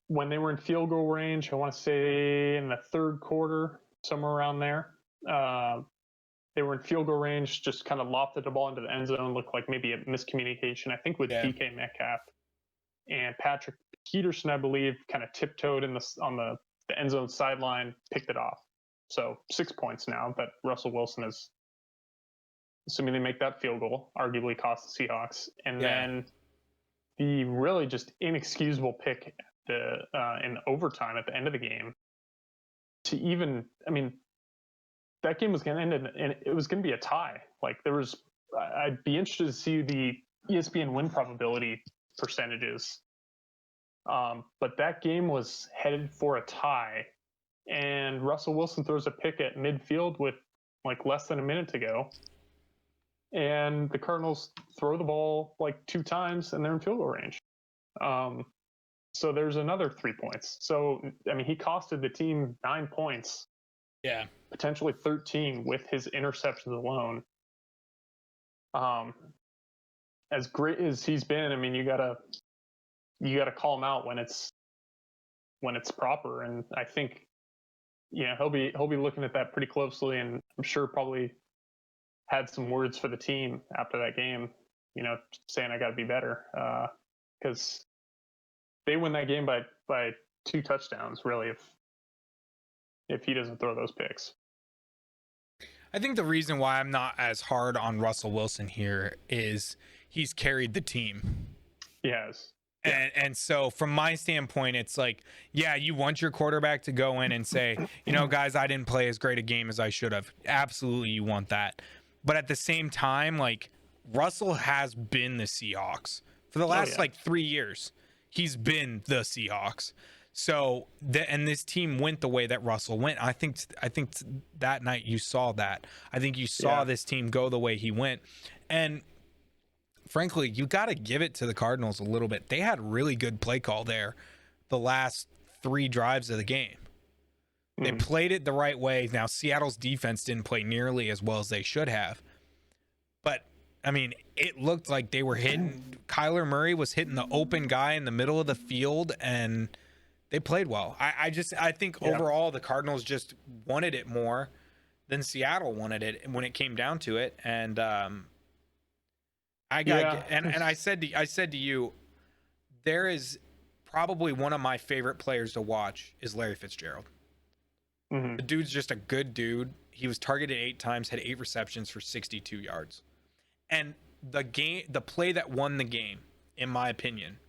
B: when they were in field goal range. I want to say in the third quarter, somewhere around there. They were in field goal range, just kind of lofted the ball into the end zone. Looked like maybe a miscommunication, I think, with DK Metcalf. And Patrick Peterson, I believe, kind of tiptoed on the end zone sideline, picked it off. So 6 points now, but Russell Wilson is, assuming they make that field goal, arguably cost the Seahawks. And then the really just inexcusable pick in overtime at the end of the game to even, I mean, that game was going to end and it was going to be a tie. Like I'd be interested to see the ESPN win probability percentages. But that game was headed for a tie, and Russell Wilson throws a pick at midfield with like less than a minute to go. And the Cardinals throw the ball like 2 times and they're in field goal range. So there's another 3 points. So, I mean, he costed the team 9 points.
A: Yeah.
B: Potentially 13 with his interceptions alone. As great as he's been, I mean, you gotta call him out when it's proper. And I think, he'll be looking at that pretty closely, and I'm sure probably had some words for the team after that game, saying I got to be better, because they win that game by 2 touchdowns, really, if he doesn't throw those picks.
A: I think the reason why I'm not as hard on Russell Wilson here is he's carried the team.
B: He has.
A: And so from my standpoint, it's like, yeah, you want your quarterback to go in and say, guys, I didn't play as great a game as I should have. Absolutely, you want that. But at the same time, like, Russell has been the Seahawks for the last 3 years. He's been the Seahawks. So and this team went the way that Russell went. I think that night you saw that. I think you saw this team go the way he went. And frankly, you got to give it to the Cardinals a little bit. They had really good play call there the last 3 drives of the game. They played it the right way. Now, Seattle's defense didn't play nearly as well as they should have. But, I mean, it looked like they were hitting. Kyler Murray was hitting the open guy in the middle of the field, and they played well. I think overall the Cardinals just wanted it more than Seattle wanted it when it came down to it. And and I said to you, there is probably one of my favorite players to watch is Larry Fitzgerald. The dude's just a good dude. He was targeted 8 times, had 8 receptions for 62 yards. And the play that won the game, in my opinion,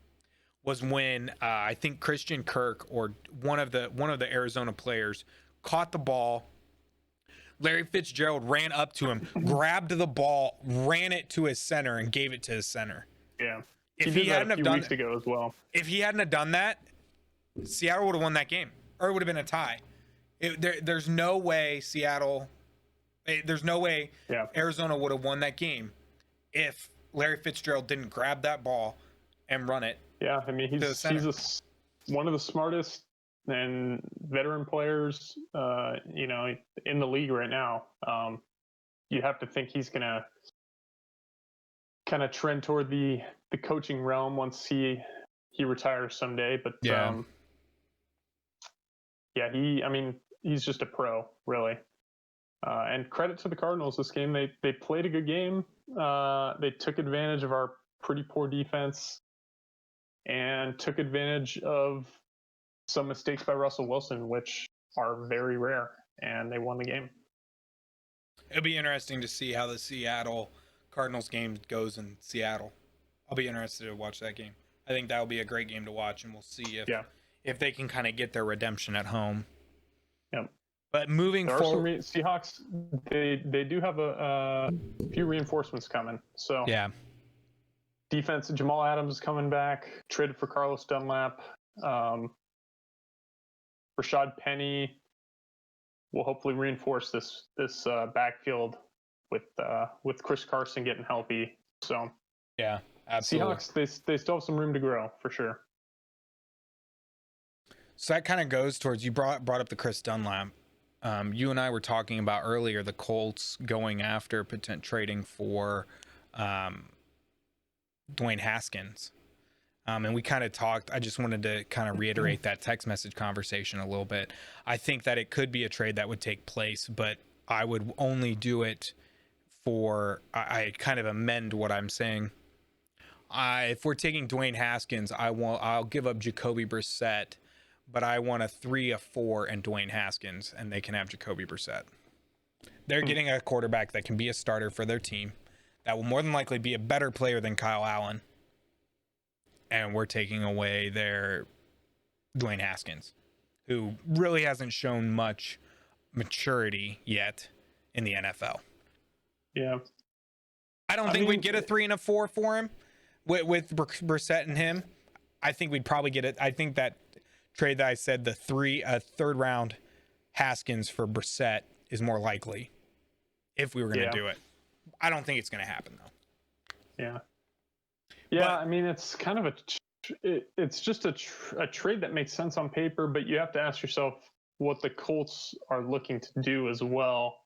A: was when I think Christian Kirk or one of the Arizona players caught the ball. Larry Fitzgerald ran up to him, grabbed the ball, ran it to his center, and gave it to his center.
B: Yeah,
A: if he hadn't have done
B: weeks ago as well.
A: If he hadn't have done that, Seattle would have won that game, or it would have been a tie. There's no way Arizona would have won that game if Larry Fitzgerald didn't grab that ball and run it.
B: Yeah, I mean, he's one of the smartest and veteran players, in the league right now. you have to think he's going to kind of trend toward the coaching realm once he retires someday. But he's just a pro, really. And credit to the Cardinals this game. They played a good game. They took advantage of our pretty poor defense and took advantage of some mistakes by Russell Wilson, which are very rare, and they won the game.
A: It'll be interesting to see how the Seattle Cardinals game goes in Seattle. I'll be interested to watch that game. I think that'll be a great game to watch, and we'll see if they can kind of get their redemption at home.
B: Yep.
A: But moving forward,
B: Seahawks, they do have a few reinforcements coming. So
A: yeah,
B: defense. Jamal Adams is coming back. Traded for Carlos Dunlap. Rashad Penny will hopefully reinforce this backfield with Chris Carson getting healthy. So
A: yeah, absolutely.
B: Seahawks, they still have some room to grow for sure.
A: So that kind of goes towards, you brought up the Chris Dunlap. You and I were talking about earlier the Colts going after trading for Dwayne Haskins. And we kind of talked, I just wanted to kind of reiterate that text message conversation a little bit. I think that it could be a trade that would take place, but I would only do it for, I kind of amend what I'm saying. If we're taking Dwayne Haskins, I'll give up Jacoby Brissett, but I want a 3, a 4, and Dwayne Haskins, and they can have Jacoby Brissett. They're getting a quarterback that can be a starter for their team, that will more than likely be a better player than Kyle Allen. And we're taking away their Dwayne Haskins, who really hasn't shown much maturity yet in the NFL.
B: Yeah.
A: I don't think we'd get a 3 and a 4 for him with Brissett and him. I think we'd probably get it. I think that trade that I said, a third round Haskins for Brissett, is more likely if we were going to do it. I don't think it's going to happen though.
B: Yeah. Yeah, but, it's kind of it's just a trade that makes sense on paper, but you have to ask yourself what the Colts are looking to do as well.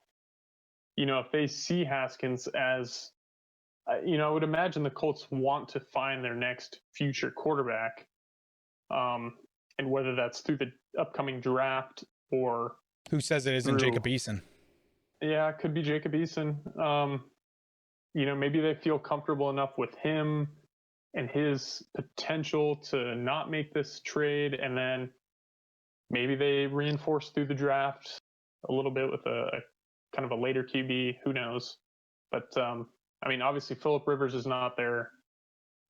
B: If they see Haskins as, I would imagine the Colts want to find their next future quarterback, and whether that's through the upcoming draft or
A: who says it isn't Jacob Eason?
B: Yeah, it could be Jacob Eason. Maybe they feel comfortable enough with him and his potential to not make this trade, and then maybe they reinforce through the draft a little bit with a kind of a later QB. Who knows? But obviously Phillip Rivers is not their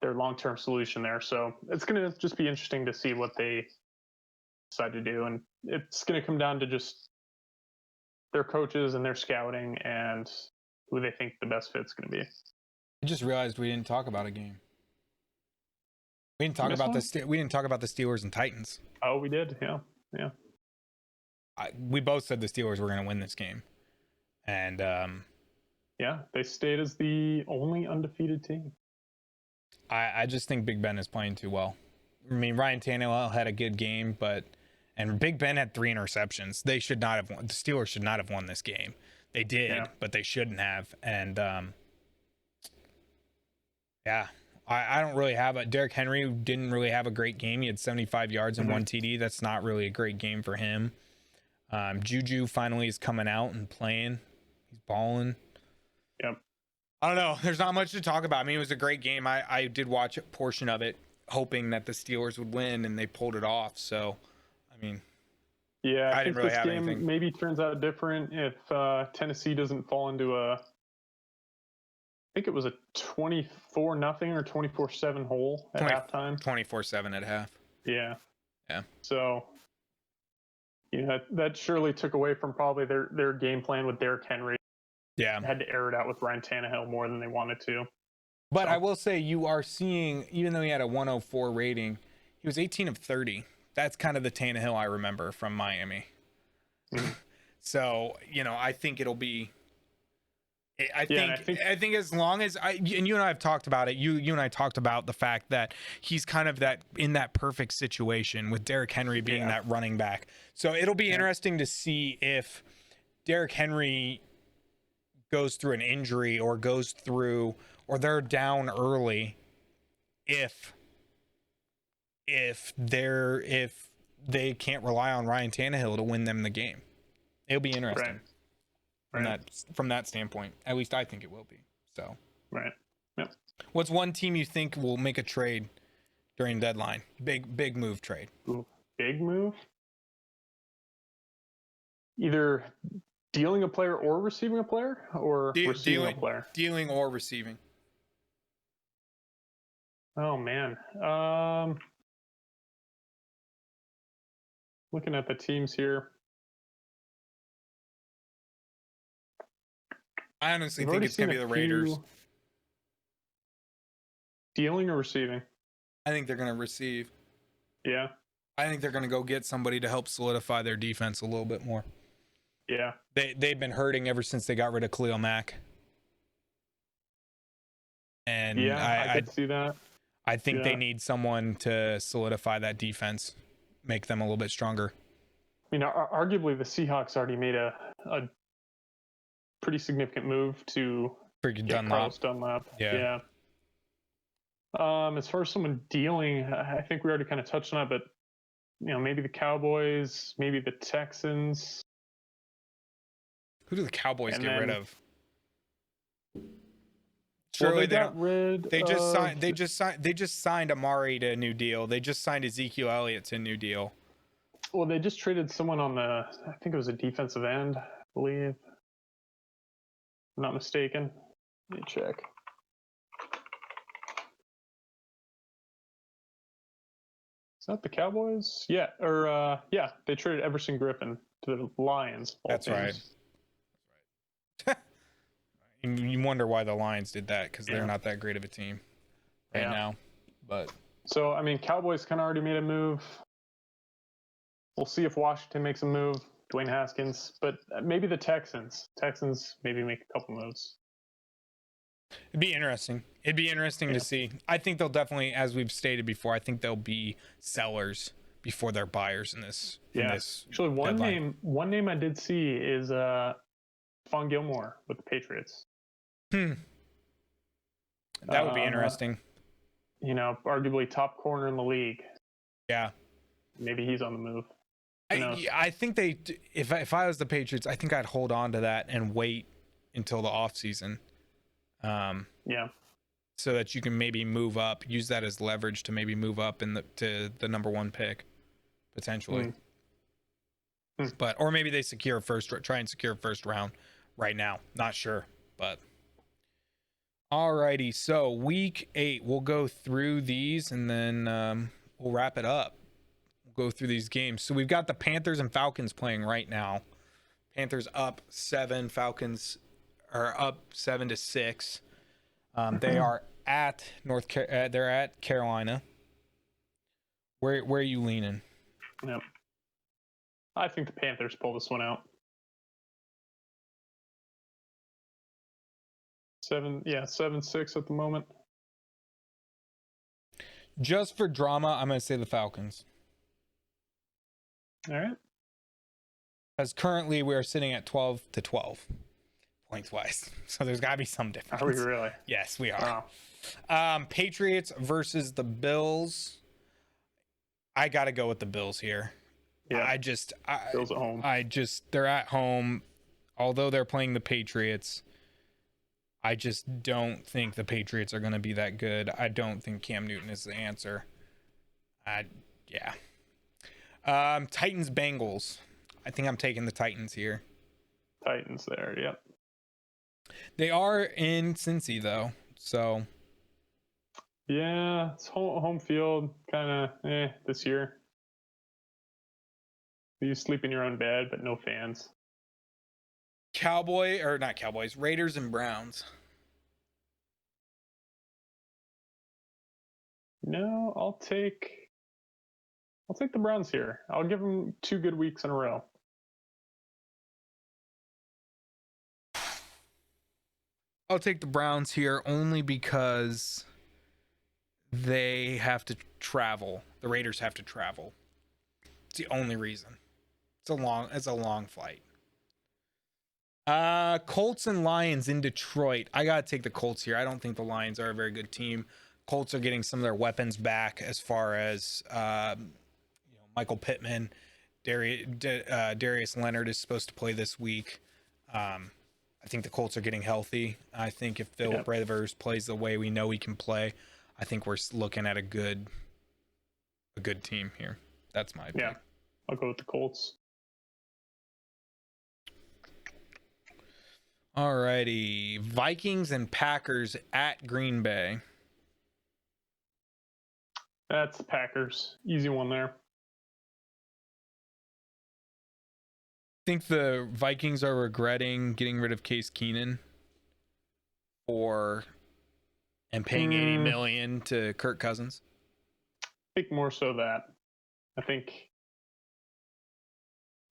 B: long-term solution there, so it's going to just be interesting to see what they decide to do, and it's going to come down to just their coaches and their scouting and who they think the best fit's going to be.
A: I just realized we didn't talk about a game. We didn't talk about the Steelers and Titans.
B: Oh, we did. Yeah.
A: We both said the Steelers were going to win this game, and
B: they stayed as the only undefeated team.
A: I just think Big Ben is playing too well. Ryan Tannehill had a good game, and Big Ben had 3 interceptions. They should not have won. The Steelers should not have won this game. They did, but they shouldn't have. And I don't really have Derrick Henry didn't really have a great game. He had 75 yards and 1 TD. That's not really a great game for him. Juju finally is coming out and playing. He's balling.
B: Yep.
A: I don't know. There's not much to talk about. It was a great game. I did watch a portion of it, hoping that the Steelers would win, and they pulled it off. So, I
B: think this game maybe turns out different if Tennessee doesn't fall into I think it was a 24-0 or 24-7 hole at halftime.
A: 24-7 at half.
B: Yeah.
A: Yeah.
B: So, that surely took away from probably their game plan with Derrick Henry.
A: Yeah.
B: Had to air it out with Ryan Tannehill more than they wanted to.
A: But I will say, you are seeing, even though he had a 104 rating, he was 18 of 30. That's kind of the Tannehill I remember from Miami. So, I think it'll be. I think as long as and you and I have talked about it. You and I talked about the fact that he's kind of in that perfect situation with Derrick Henry being that running back. So it'll be interesting to see if Derrick Henry goes through an injury or they're down early, if they can't rely on Ryan Tannehill to win them the game. It'll be interesting.
B: Right.
A: From that standpoint. At least I think it will be. So
B: Right. Yep.
A: What's one team you think will make a trade during deadline? Big move trade.
B: Ooh, big move? Either dealing a player or receiving a player, or receiving a player?
A: Dealing or receiving.
B: Oh, man. Looking at the teams here.
A: I honestly think it's going to be the Raiders.
B: Dealing or receiving?
A: I think they're going to receive.
B: Yeah.
A: I think they're going to go get somebody to help solidify their defense a little bit more.
B: Yeah.
A: They've been hurting ever since they got rid of Khalil Mack. And
B: yeah, I could see that.
A: I think they need someone to solidify that defense, make them a little bit stronger.
B: I mean, arguably the Seahawks already made a pretty significant move to get Carlos Dunlap. Yeah. As far as someone dealing, I think we already kind of touched on it, but maybe the Cowboys, maybe the Texans.
A: Who do the Cowboys get rid of?
B: Surely
A: they just signed Amari to a new deal. They just signed Ezekiel Elliott to a new deal.
B: Well, they just traded someone on I think it was a defensive end, I believe. If I'm not mistaken. Let me check. Is that the Cowboys? Yeah, they traded Everson Griffin to the Lions.
A: That's right. You wonder why the Lions did that, because they're not that great of a team now. But
B: so, I mean, Cowboys kind of already made a move. We'll see if Washington makes a move, Dwayne Haskins, but maybe the Texans. Texans maybe make a couple moves.
A: It'd be interesting. To see. I think they'll definitely, as we've stated before, I think they'll be sellers before they're buyers in this.
B: Actually, one name I did see is Von Gilmore with the Patriots.
A: That would be interesting.
B: Arguably top corner in the league.
A: Yeah.
B: Maybe he's on the move.
A: I think if I was the Patriots, I think I'd hold on to that and wait until the offseason. So that you can maybe move up, use that as leverage to maybe move up to the number one pick, potentially. Or maybe they try and secure a first round right now. Not sure, but alrighty. So week 8, we'll go through these and then we'll wrap it up. We'll go through these games. So we've got the Panthers and Falcons playing right now. Panthers up 7, Falcons are up 7-6. They are at they're at Carolina. Where are you leaning?
B: Yep. I think the Panthers pull this one out. 7-6 at the moment.
A: Just for drama, I'm going to say the Falcons.
B: All right.
A: As currently we are sitting at 12-12 points wise. So there's got to be some difference.
B: Are we really?
A: Yes, we are. Wow. Patriots versus the Bills. I got to go with the Bills here.
B: Yeah. Bills at home.
A: They're at home. Although they're playing the Patriots, I just don't think the Patriots are going to be that good. I don't think Cam Newton is the answer. Titans Bengals. I think I'm taking the Titans here.
B: Titans there, yep.
A: They are in Cincy though, so
B: yeah, it's home field kind of this year. You sleep in your own bed, but no fans.
A: Raiders and Browns.
B: No, I'll take the Browns here. I'll give them 2 good weeks in a row.
A: I'll take the Browns here only because they have to travel. The Raiders have to travel. It's the only reason. It's a long flight. Colts and Lions in Detroit. I gotta take the Colts here. I don't think the Lions are a very good team. Colts are getting some of their weapons back as far as Michael Pittman. Darius Leonard is supposed to play this week. I think the Colts are getting healthy. I think if Philip Rivers plays the way we know he can play, I think we're looking at a good team here. That's my pick.
B: Yeah, I'll go with the Colts.
A: Alrighty, Vikings and Packers at Green Bay.
B: That's the Packers. Easy one there.
A: I think the Vikings are regretting getting rid of Case Keenum and paying $80 million to Kirk Cousins.
B: I think more so that. I think,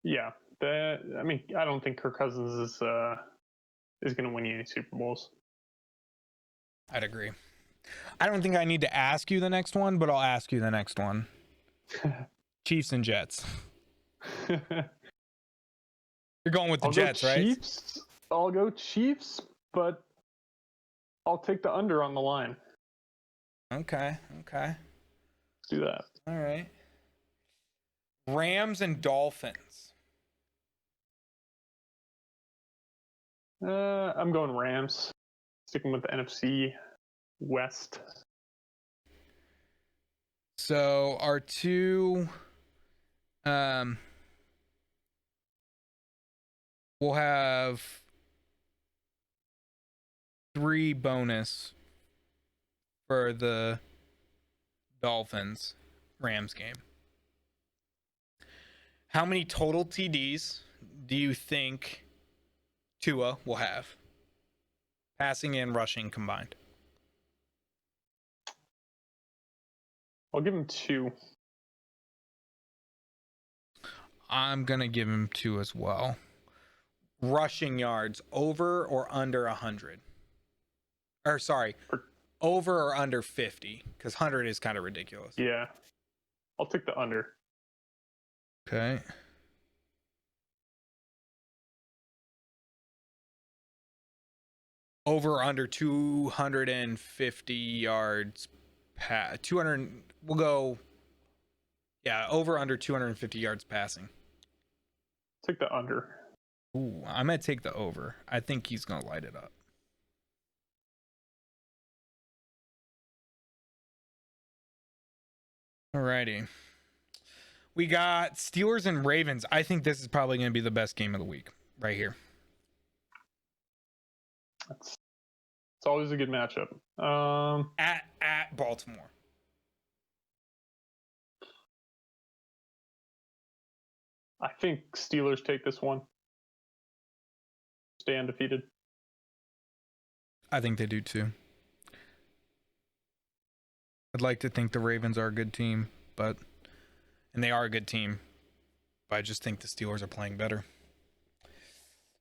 B: yeah. I don't think Kirk Cousins is going to win you any Super Bowls.
A: I'd agree. I don't think I need to ask you the next one, but I'll ask you the next one. Chiefs and Jets. You're going with the Jets, right?
B: Chiefs. I'll go Chiefs, but I'll take the under on the line.
A: Okay.
B: Let's do that.
A: All right. Rams and Dolphins.
B: I'm going Rams. Sticking with the NFC West.
A: So our two, we'll have 3 bonus for the Dolphins Rams game. How many total TDs do you think Tua will have? Passing and rushing combined.
B: I'll give him 2.
A: I'm going to give him 2 as well. Rushing yards, over or under 100? Or sorry, over or under 50? Because 100 is kind of ridiculous.
B: Yeah. I'll take the under.
A: Okay. Over or under 250 yards. 200. We'll go. Yeah, over under 250 yards passing.
B: Take the under.
A: Ooh, I'm gonna take the over. I think he's gonna light it up. Alrighty. We got Steelers and Ravens. I think this is probably gonna be the best game of the week right here.
B: It's always a good matchup.
A: At Baltimore.
B: I think Steelers take this one. Stay undefeated.
A: I think they do too. I'd like to think the Ravens are a good team, and they are a good team, but I just think the Steelers are playing better.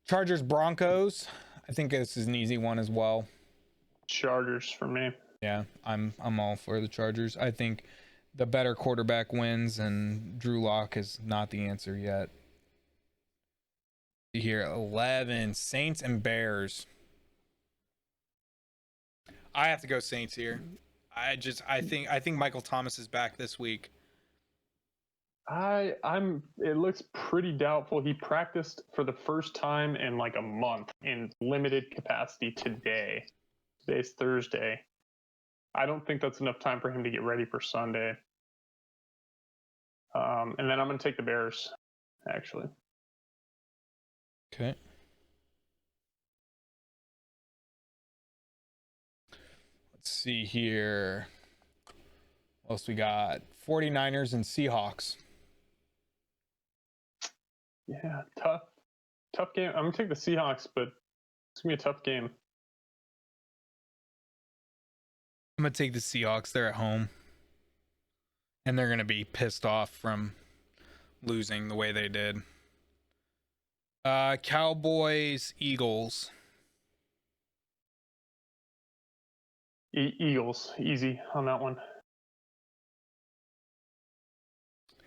A: Chargers Broncos. I think this is an easy one as well.
B: Chargers for me.
A: Yeah, I'm all for the Chargers. I think the better quarterback wins, and Drew Lock is not the answer yet. Here, 11 Saints and Bears. I have to go Saints here. I think Michael Thomas is back this week.
B: It looks pretty doubtful. He practiced for the first time in like a month in limited capacity today. Today's Thursday. I don't think that's enough time for him to get ready for Sunday. And then I'm going to take the Bears, actually.
A: Okay. Let's see here. What else we got? 49ers and Seahawks.
B: Yeah, tough game. I'm going to take the Seahawks, but it's going to be a tough game.
A: I'm going to take the Seahawks. They're at home. And they're going to be pissed off from losing the way they did. Cowboys, Eagles.
B: Eagles, easy on that one.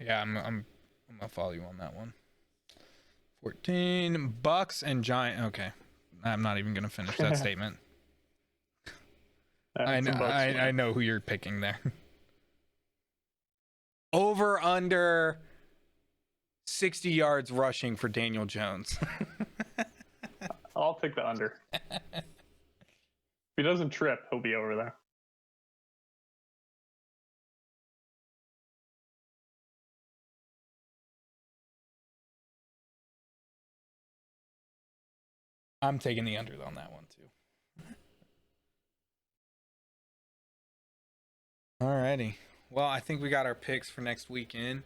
A: Yeah, I'm gonna follow you on that one. 14 Bucks and Giant. Okay, I'm not even gonna finish that statement. I know who you're picking there. Over under 60 yards rushing for Daniel Jones.
B: I'll take the under. If he doesn't trip, he'll be over there.
A: I'm taking the under on that one too. Alrighty. Well, I think we got our picks for next weekend.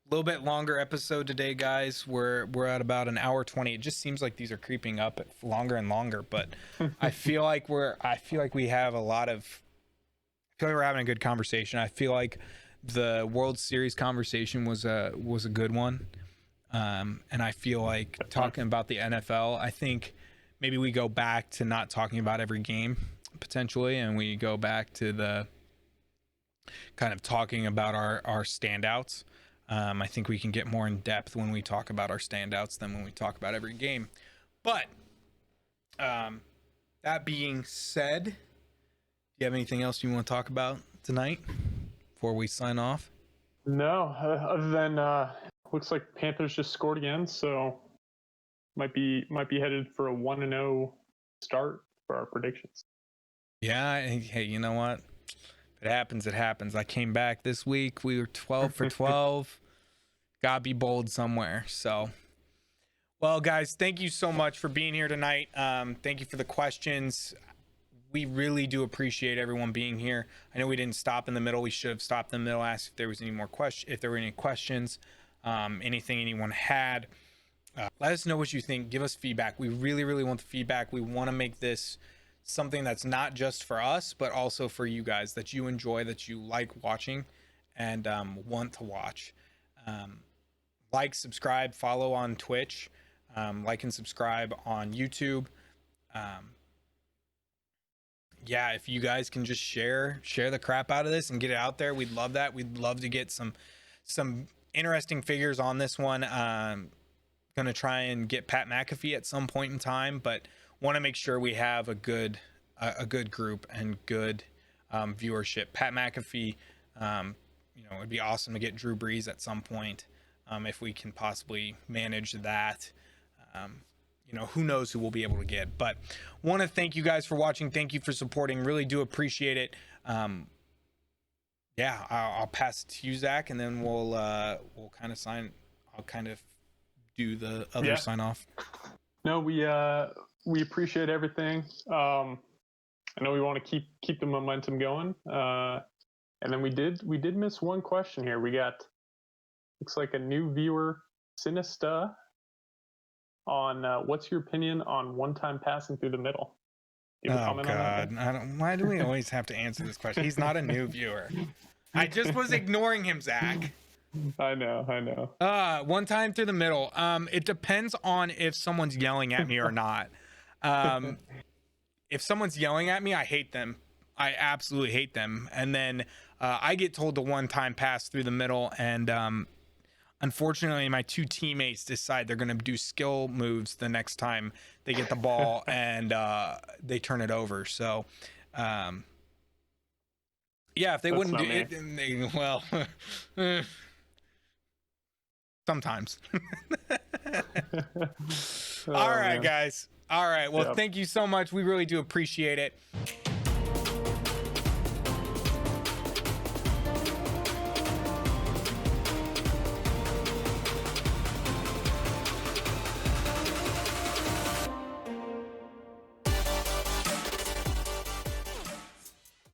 A: A little bit longer episode today, guys. We're at about an hour 20. It just seems like these are creeping up longer and longer, but I feel like we have a lot of I feel like we're having a good conversation. I feel like the World Series conversation was a good one. And I feel like talking about the NFL, I think maybe we go back to not talking about every game potentially, and we go back to the kind of talking about our standouts. I think we can get more in depth when we talk about our standouts than when we talk about every game. But that being said, do you have anything else you want to talk about tonight before we sign off?
B: No, other than looks like Panthers just scored again, so might be headed for a 1-0 start for our predictions.
A: Yeah, hey, you know what? If it happens, it happens. I came back this week. We were 12 for 12. Gotta be bold somewhere. So, well, guys, thank you so much for being here tonight. Thank you for the questions. We really do appreciate everyone being here. I know we didn't stop in the middle. We should have stopped in the middle, asked if there was any more questions, if there were any questions, anything anyone had. Let us know what you think. Give us feedback. We really, really want the feedback. We want to make this something that's not just for us, but also for you guys, that you enjoy, that you like watching and want to watch. Like, subscribe, follow on Twitch, like and subscribe on YouTube. Yeah, if you guys can just share the crap out of this and get it out there, we'd love that. We'd love to get some interesting figures on this one. Gonna try and get Pat McAfee at some point in time, but want to make sure we have a good group and good viewership. Pat McAfee, it'd be awesome to get Drew Brees at some point, if we can possibly manage that. Who knows who we'll be able to get, but want to thank you guys for watching. Thank you for supporting. Really do appreciate it. I'll pass it to you, Zach, and then we'll kind of sign. I'll kind of do the other sign off.
B: No, we appreciate everything. I know we want to keep the momentum going. And then we did miss one question here. We got, looks like a new viewer, Sinista, on what's your opinion on one-time passing through the middle? You have a comment on that?
A: Why do we always have to answer this question? He's not a new viewer. I just was ignoring him, Zach.
B: I know.
A: One time through the middle. It depends on if someone's yelling at me or not. If someone's yelling at me, I hate them. I absolutely hate them. And then I get told to one-time pass through the middle, and unfortunately, my two teammates decide they're going to do skill moves the next time they get the ball, and they turn it over. So, if they wouldn't do it, then sometimes. All right, guys. All right. Well, thank you so much. We really do appreciate it.